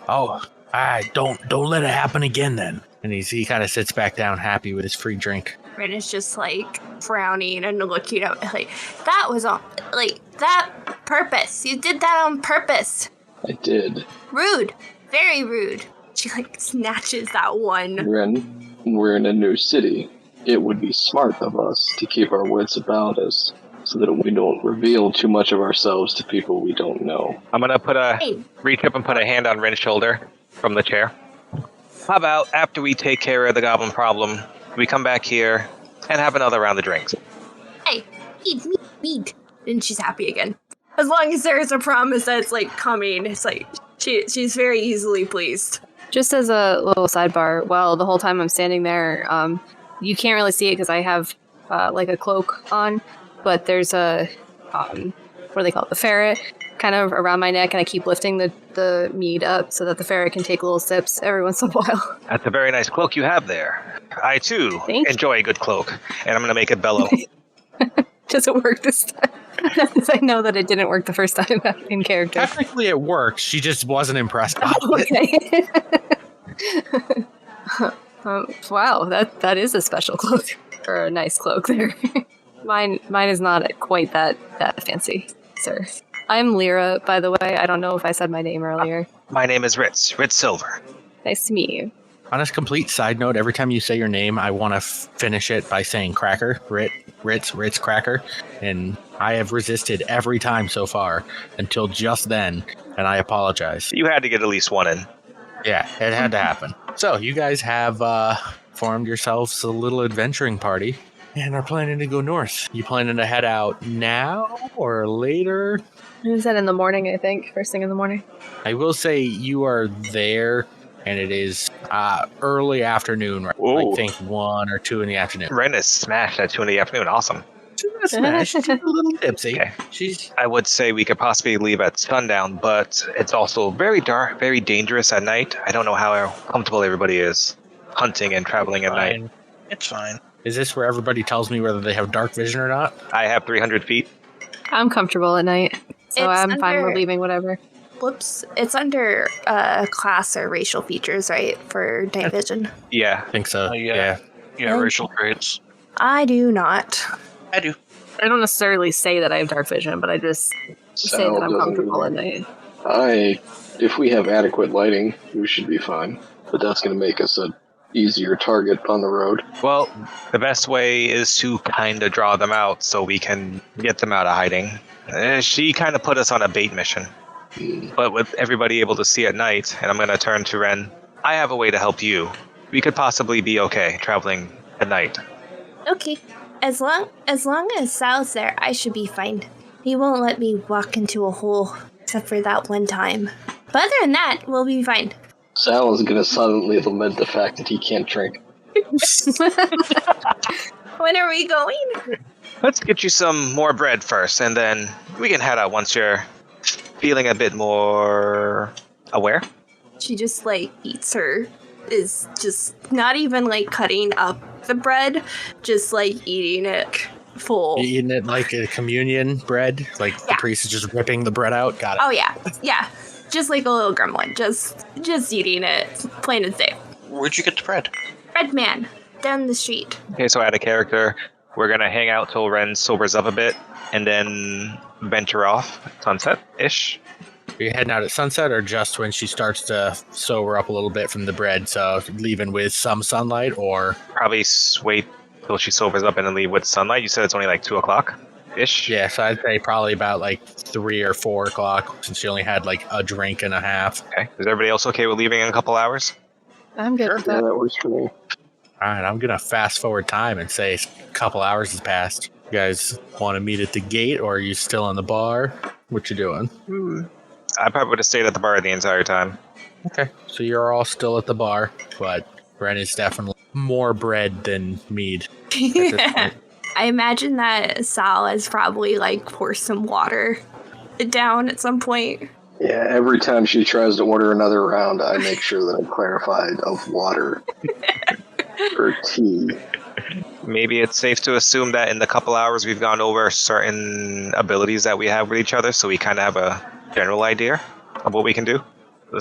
All right, don't let it happen again then. And he kind of sits back down, happy with his free drink. Ren is just like frowning and looking at me like, that was on like that purpose. You did that on purpose. I did. Rude. Very rude. She like snatches that one. Wren, we're in a new city. It would be smart of us to keep our wits about us so that we don't reveal too much of ourselves to people we don't know. I'm gonna reach up and put a hand on Wren's shoulder from the chair. How about after we take care of the goblin problem, we come back here and have another round of drinks? Hey, meat. And she's happy again. As long as there's a promise that it's like coming, it's like she's very easily pleased. Just as a little sidebar, well, the whole time I'm standing there, you can't really see it because I have like a cloak on, but there's a what do they call it? The ferret kind of around my neck, and I keep lifting the mead up so that the ferret can take little sips every once in a while. That's a very nice cloak you have there. I too Thank enjoy a good cloak, and I'm gonna make it bellow. Does it work this time? Because I know that it didn't work the first time in character. Technically, it works. She just wasn't impressed by it. Okay. Wow, that is a special cloak, or a nice cloak there. Mine is not quite that fancy, sir. I'm Lyra, by the way. I don't know if I said my name earlier. My name is Ritz Silver. Nice to meet you. On a complete side note, every time you say your name, I want to finish it by saying cracker. Ritz cracker. And I have resisted every time so far until just then, and I apologize. You had to get at least one in. Yeah, it had to happen. So you guys have formed yourselves a little adventuring party and are planning to go north. You planning to head out now or later? Is that in the morning, I think? First thing in the morning? I will say you are there, and it is early afternoon, right? Ooh. I think 1 or 2 in the afternoon. Wren is smashed at 2 in the afternoon. Awesome. She's a little tipsy. Okay. She's I would say we could possibly leave at sundown, but it's also very dark, very dangerous at night. I don't know how comfortable everybody is hunting and traveling at night. fine. It's fine. Is this where everybody tells me whether they have dark vision or not? I have 300 feet. I'm comfortable at night, so It's I'm fine under- with leaving whatever. Whoops. It's under class or racial features, right? For night vision. Yeah. I think so. Yeah. Yeah, racial traits. I do not. I do. I don't necessarily say that I have dark vision, but I just say that I'm comfortable at night. If we have adequate lighting, we should be fine. But that's going to make us an easier target on the road. Well, the best way is to kind of draw them out so we can get them out of hiding. She kind of put us on a bait mission. But with everybody able to see at night, and I'm going to turn to Wren, I have a way to help you. We could possibly be okay traveling at night. Okay. As long as Sal's there, I should be fine. He won't let me walk into a hole, except for that one time. But other than that, we'll be fine. Sal is going to silently lament the fact that he can't drink. When are we going? Let's get you some more bread first, and then we can head out once you're feeling a bit more aware. She just like eats her, is just not even like cutting up the bread, just like eating it full. You eating it like a communion bread? Like the priest is just ripping the bread out? Got it. Oh yeah. Just like a little gremlin, just eating it, plain and safe. Where'd you get the bread? Red man, down the street. Okay, so add a character. We're going to hang out till Wren sobers up a bit, and then venture off sunset-ish. Are you heading out at sunset or just when she starts to sober up a little bit from the bread? So leaving with some sunlight or? Probably wait till she sobers up and then leave with sunlight. You said it's only like 2 o'clock-ish? Yeah, so I'd say probably about like 3 or 4 o'clock since she only had like a drink and a half. Okay. Is everybody else okay with leaving in a couple hours? I'm good with Yeah, that. that works for me. All right, I'm going to fast forward time and say a couple hours has passed. You guys want to meet at the gate or are you still in the bar? What you doing? I probably would have stayed at the bar the entire time. Okay, so you're all still at the bar, but Wren is definitely more bread than mead at this point. I imagine that Sal has probably like poured some water down at some point. Yeah, every time she tries to order another round, I make sure that I'm clarified of water or tea. Maybe it's safe to assume that in the couple hours we've gone over certain abilities that we have with each other, so we kind of have a general idea of what we can do.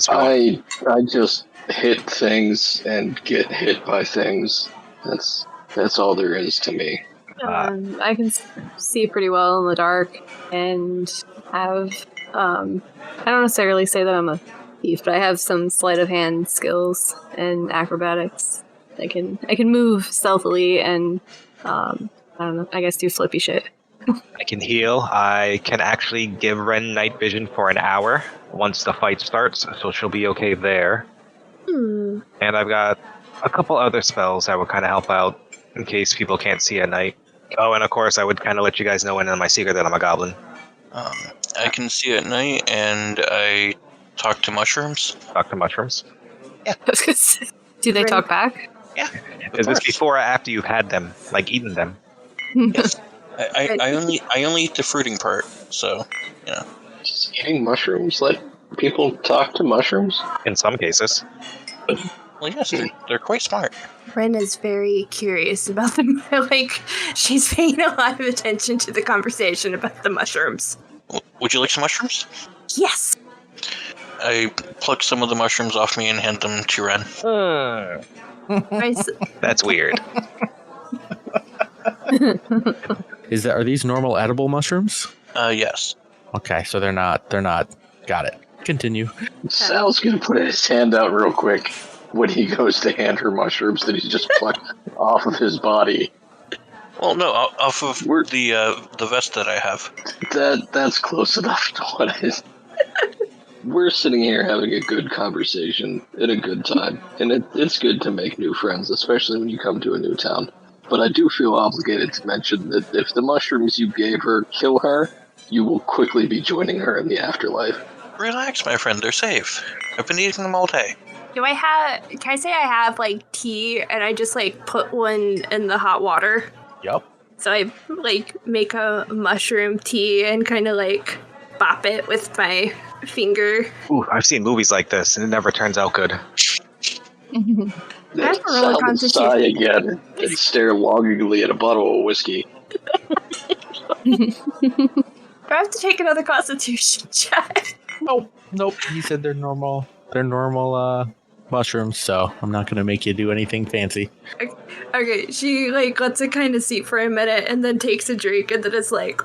I just hit things and get hit by things. That's all there is to me. I can see pretty well in the dark and have I don't necessarily say that I'm a thief, but I have some sleight of hand skills and acrobatics. I can move stealthily and I don't know, I guess do flippy shit. I can heal. I can actually give Wren night vision for an hour once the fight starts, so she'll be okay there. And I've got a couple other spells that would kind of help out in case people can't see at night. Oh, and of course, I would kind of let you guys know in my secret that I'm a goblin. I can see at night, and I talk to mushrooms. Talk to mushrooms? Do they talk back? Yeah. Is this before or after you've had them, like eaten them? Yes. I only eat the fruiting part, so Does eating mushrooms let people talk to mushrooms? In some cases. Well, yes, they're quite smart. Wren is very curious about them. Like, she's paying a lot of attention to the conversation about the mushrooms. Would you like some mushrooms? Yes! I pluck some of the mushrooms off me and hand them to Wren. That's weird. Are these normal edible mushrooms? Yes. Okay, so they're not. Got it. Continue. Sal's gonna put his hand out real quick when he goes to hand her mushrooms that he's just plucked off of his body. Well, no, off of the vest that I have. That's close enough to what is. We're sitting here having a good conversation at a good time, and it's good to make new friends, especially when you come to a new town. But I do feel obligated to mention that if the mushrooms you gave her kill her, you will quickly be joining her in the afterlife. Relax, my friend, they're safe. I've been eating them all day. Can I say I have, like, tea, and I just, like, put one in the hot water? Yep. So I, like, make a mushroom tea and kind of, like, bop it with my finger. Ooh, I've seen movies like this, and it never turns out good. That's a roller Sal would sigh constitution. again and stare longingly at a bottle of whiskey. Do I have to take another constitution check? Nope. He said they're normal. They're normal mushrooms, so I'm not gonna make you do anything fancy. Okay, she, like, lets it kind of seep for a minute and then takes a drink and then it's like,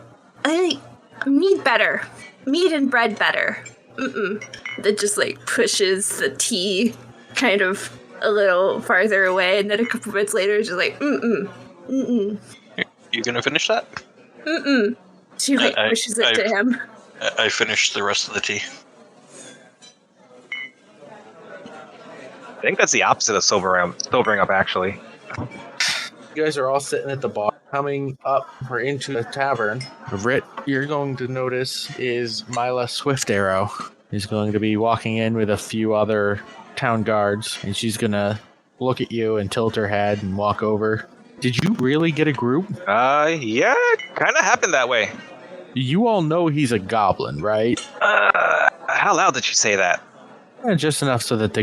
meat better. Meat and bread better. Then just, like, pushes the tea kind of a little farther away, and then a couple minutes later, she's like, You gonna finish that? She, like, pushes it to him. I finished the rest of the tea. I think that's the opposite of sobering up, actually. You guys are all sitting at the bar, coming up or into the tavern. Rit, you're going to notice is Mila Swiftarrow is going to be walking in with a few other town guards, and she's gonna look at you and tilt her head and walk over. Did you really get a group? Yeah, kind of happened that way. You all know he's a goblin, right? How loud did she say that? Just enough so that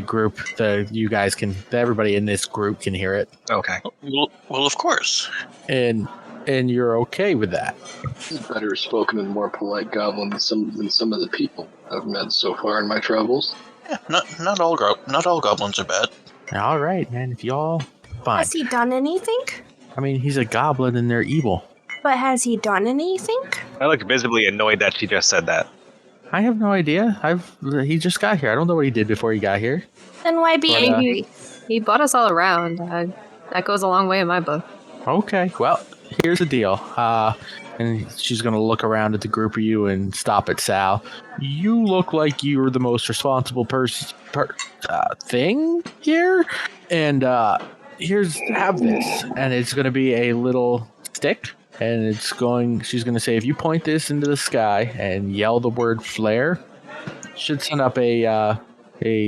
everybody in this group can hear it. Okay. Well, of course. And you're okay with that? He's better spoken and more polite goblin than some of the people I've met so far in my travels. Yeah, not all goblins are bad. All right, man. If y'all fine. Has he done anything? I mean, he's a goblin and they're evil. But has he done anything? I look visibly annoyed that she just said that. I have no idea. He just got here. I don't know what he did before he got here. Then why be angry? He bought us all around. That goes a long way in my book. Okay, well, here's the deal. And she's going to look around at the group of you and stop at Sal. You look like you were the most responsible thing here. And have this. And it's going to be a little stick. And she's going to say, if you point this into the sky and yell the word flare, it should send up a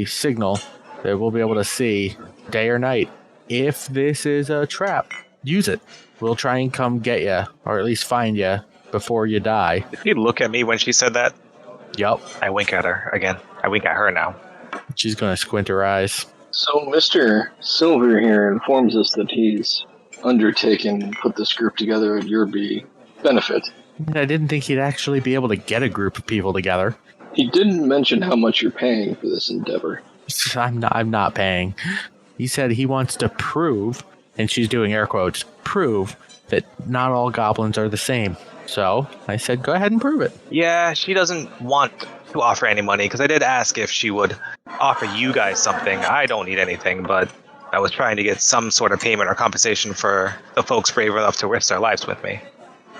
signal that we'll be able to see day or night. If this is a trap, use it. We'll try and come get you, or at least find you before you die. Did you look at me when she said that? Yup. I wink at her again. I wink at her now. She's going to squint her eyes. So Mr. Silver here informs us that he's undertaken and put this group together at your benefit. I didn't think he'd actually be able to get a group of people together. He didn't mention how much you're paying for this endeavor. I'm not paying. He said he wants to prove, and she's doing air quotes, prove that not all goblins are the same. So I said, go ahead and prove it. Yeah, she doesn't want to offer any money, because I did ask if she would offer you guys something. I don't need anything, but I was trying to get some sort of payment or compensation for the folks brave enough to risk their lives with me.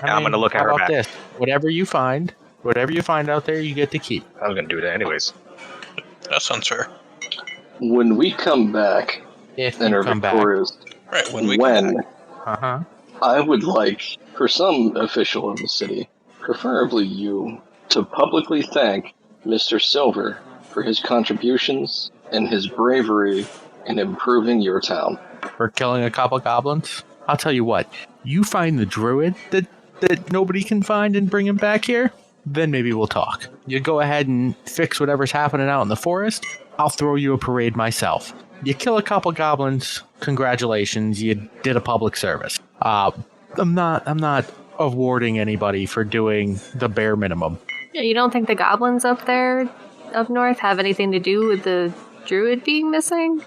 I'm going to look at her back. This? Whatever you find out there, you get to keep. I was going to do that anyways. That sounds fair. When we come back, If and you are come back. victorious, Right, when we come back. Uh-huh. I would like, for some official of the city, preferably you, to publicly thank Mr. Silver for his contributions and his bravery in improving your town. For killing a couple goblins? I'll tell you what, you find the druid that nobody can find and bring him back here, then maybe we'll talk. You go ahead and fix whatever's happening out in the forest, I'll throw you a parade myself. You kill a couple goblins, congratulations, you did a public service. I'm not awarding anybody for doing the bare minimum. You don't think the goblins up north have anything to do with the druid being missing?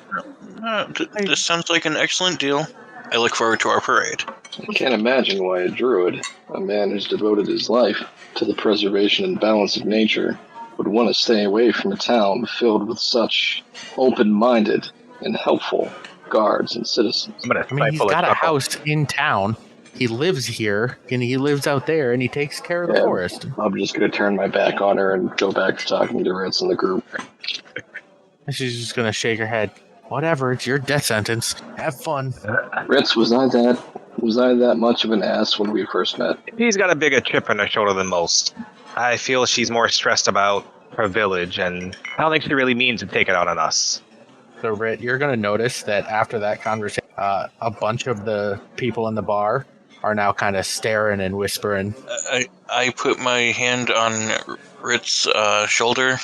This sounds like an excellent deal. I look forward to our parade. I can't imagine why a druid, a man who's devoted his life to the preservation and balance of nature, would want to stay away from a town filled with such open-minded and helpful guards and citizens. He's got a house in town. He lives here, and he lives out there, and he takes care of the forest. I'm just going to turn my back on her and go back to talking to Ritz and the group. She's just going to shake her head. Whatever, it's your death sentence. Have fun. Ritz, was I that much of an ass when we first met? He's got a bigger chip on her shoulder than most. I feel she's more stressed about her village, and I don't think she really means to take it out on us. So, Rit, you're going to notice that after that conversation, a bunch of the people in the bar are now kind of staring and whispering. I put my hand on Ritz's shoulder.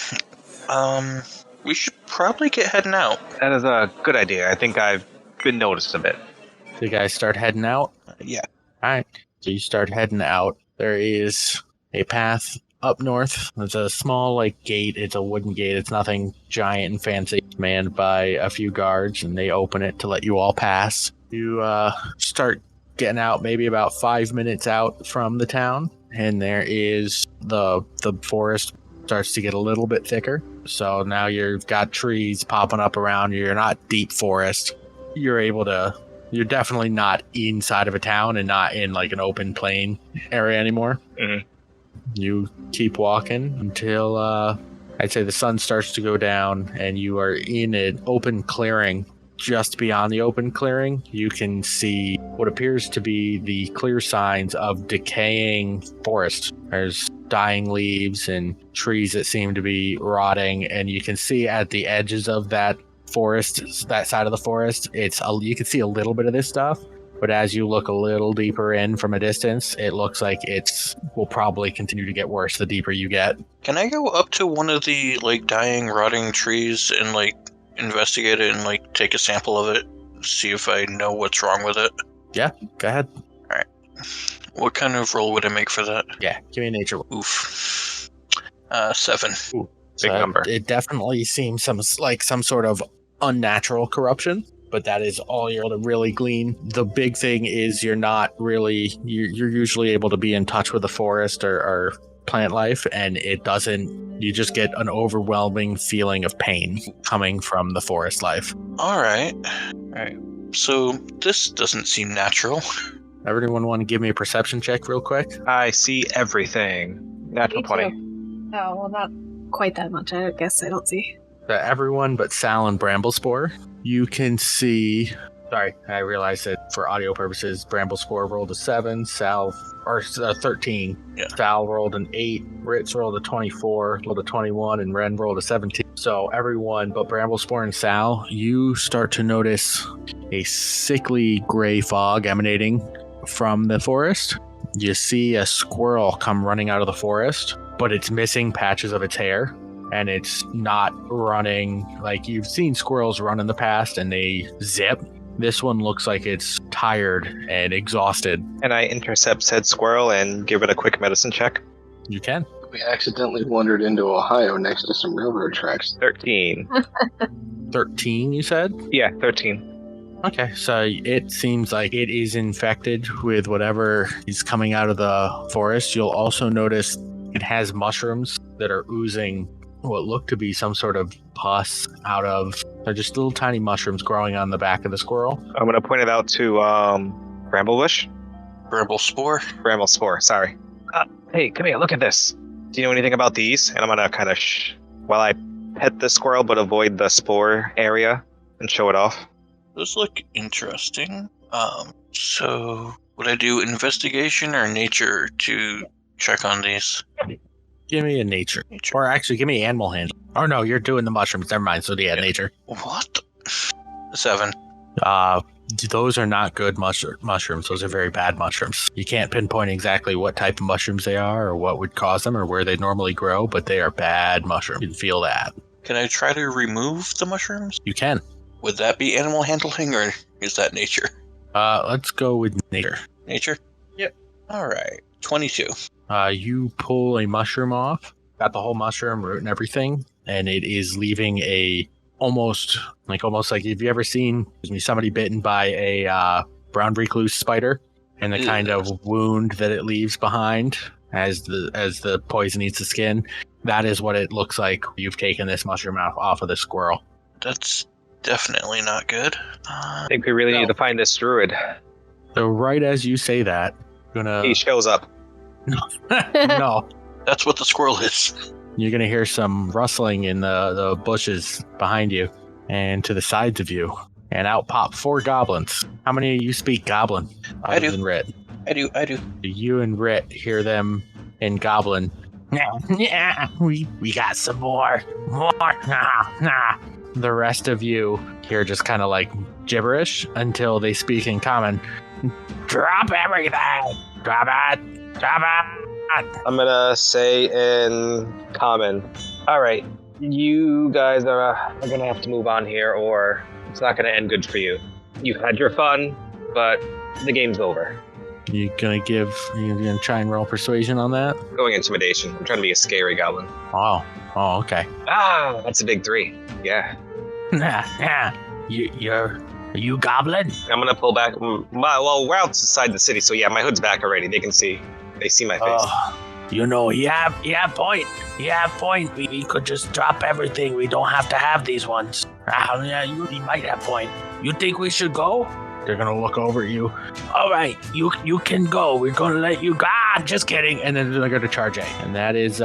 We should probably get heading out. That is a good idea. I think I've been noticed a bit. So you guys start heading out? Yeah. All right. So you start heading out. There is a path up north. There's a small, gate. It's a wooden gate. It's nothing giant and fancy. It's manned by a few guards, and they open it to let you all pass. You start getting out maybe about 5 minutes out from the town, and there is the forest starts to get a little bit thicker. So now you've got trees popping up around you. You're not deep forest. You're definitely not inside of a town and not in an open plain area anymore. Mm-hmm. You keep walking until I'd say the sun starts to go down and you are in an open clearing. Just beyond the open clearing, you can see what appears to be the clear signs of decaying forest. There's dying leaves and trees that seem to be rotting, and you can see at the edges of that forest, that side of the forest, you can see a little bit of this stuff, but as you look a little deeper in from a distance, it looks like will probably continue to get worse the deeper you get. Can I go up to one of the dying, rotting trees and investigate it and take a sample of it, see if I know what's wrong with it? Yeah, go ahead. All right. What kind of roll would I make for that? Yeah, give me a nature roll. Oof. 7. Ooh, big number. It definitely seems some sort of unnatural corruption, but that is all you're able to really glean. The big thing is you're usually able to be in touch with the forest or plant life, and you just get an overwhelming feeling of pain coming from the forest life. All right. So this doesn't seem natural. Everyone want to give me a perception check real quick? I see everything. Natural 20. Oh, well, not quite that much. I guess I don't see. Everyone but Sal and Bramblespore, you can see. Sorry, I realized that for audio purposes, Bramblespore rolled a 7, 13. Yeah. Sal rolled an 8, Ritz rolled a 24, rolled a 21, and Wren rolled a 17. So everyone but Bramblespore and Sal, you start to notice a sickly gray fog emanating from the forest. You see a squirrel come running out of the forest, but it's missing patches of its hair. And it's not running like you've seen squirrels run in the past and they zip. This one looks like it's tired and exhausted. And I intercept said squirrel and give it a quick medicine check. You can. We accidentally wandered into Ohio next to some railroad tracks. 13. 13, you said? Yeah, 13. Okay, so it seems like it is infected with whatever is coming out of the forest. You'll also notice it has mushrooms that are oozing what look to be some sort of pus out of. They're just little tiny mushrooms growing on the back of the squirrel. I'm going to point it out to Bramblebush. Bramblespore, sorry. Hey, come here, look at this. Do you know anything about these? And I'm going to kind of, while I pet the squirrel but avoid the spore area and show it off. Those look interesting. So would I do investigation or nature to check on these? Give me a nature. Or actually, give me animal handling. Oh, no, you're doing the mushrooms. Never mind. So, yeah, nature. What? 7. Those are not good mushrooms. Those are very bad mushrooms. You can't pinpoint exactly what type of mushrooms they are or what would cause them or where they normally grow, but they are bad mushrooms. You can feel that. Can I try to remove the mushrooms? You can. Would that be animal handling or is that nature? Let's go with nature. Nature? Yep. All right. 22. You pull a mushroom off, got the whole mushroom, root and everything, and it is leaving a almost like have you ever seen somebody bitten by a brown recluse spider and the kind of wound that it leaves behind as the poison eats the skin? That is what it looks like. You've taken this mushroom off of the squirrel. That's definitely not good. I think we really need to find this druid. So right as you say that, he shows up. No. That's what the squirrel is. You're going to hear some rustling in the bushes behind you and to the sides of you. And out pop 4 goblins. How many of you speak goblin? I do. Than Rit? I do. You and Rit hear them in goblin. Yeah, we got some more. The rest of you hear just kind of like gibberish until they speak in common. Drop everything! Drop it! Drop it! I'm gonna say in common. All right, you guys are gonna have to move on here, or it's not gonna end good for you. You've had your fun, but the game's over. You're gonna try and roll persuasion on that? Going intimidation. I'm trying to be a scary goblin. Oh, okay. That's a big 3. Yeah. Are you goblin? I'm gonna pull back. Well, we're outside the city, so yeah, my hood's back already. They can see. They see my face. Yeah, point. Yeah, point. We could just drop everything. We don't have to have these ones. Yeah, you might have point. You think we should go? They're gonna look over at you. All right, you can go. We're gonna let you go. Just kidding. And then they're gonna charge A. And that is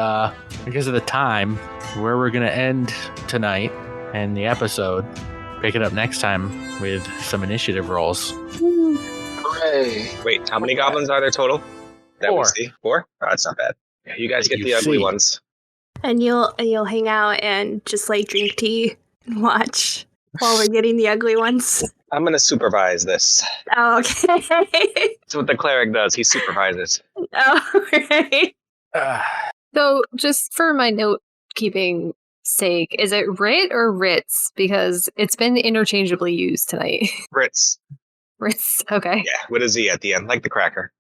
because of the time where we're gonna end tonight and the episode. Pick it up next time with some initiative rolls. Hooray! Wait, how many goblins are there total? That 4. we see? 4? Oh, that's not bad. Yeah, you guys get the ugly ones. And you'll hang out and just like drink tea and watch while we're getting the ugly ones. I'm gonna supervise this. Oh, okay. That's what the cleric does. He supervises. Oh, right. So, just for my note keeping sake, is it Rit or Ritz? Because it's been interchangeably used tonight. Ritz. Ritz, okay. Yeah, with a Z at the end, like the cracker.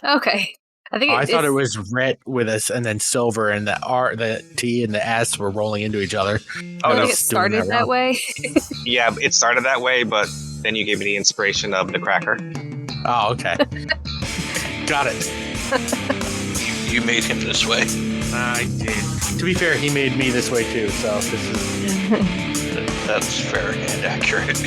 Okay. I thought it was Rit with us, and then silver, and the T and the S were rolling into each other. Oh, no, it started that way. Yeah, it started that way, but then you gave me the inspiration of the cracker. Oh, okay. Got it. You made him this way. I did. To be fair, he made me this way too, so this is... That's fair and accurate.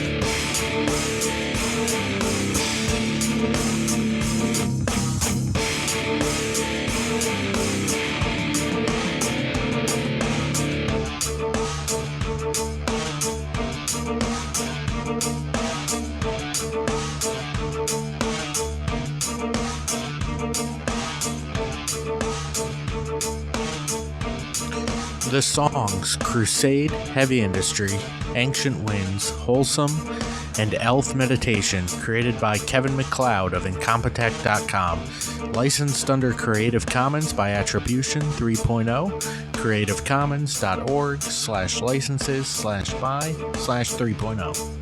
The songs Crusade, Heavy Industry, Ancient Winds, Wholesome, and Elf Meditation, created by Kevin McLeod of Incompetech.com. Licensed under Creative Commons by Attribution 3.0, creativecommons.org/licenses/by/3.0.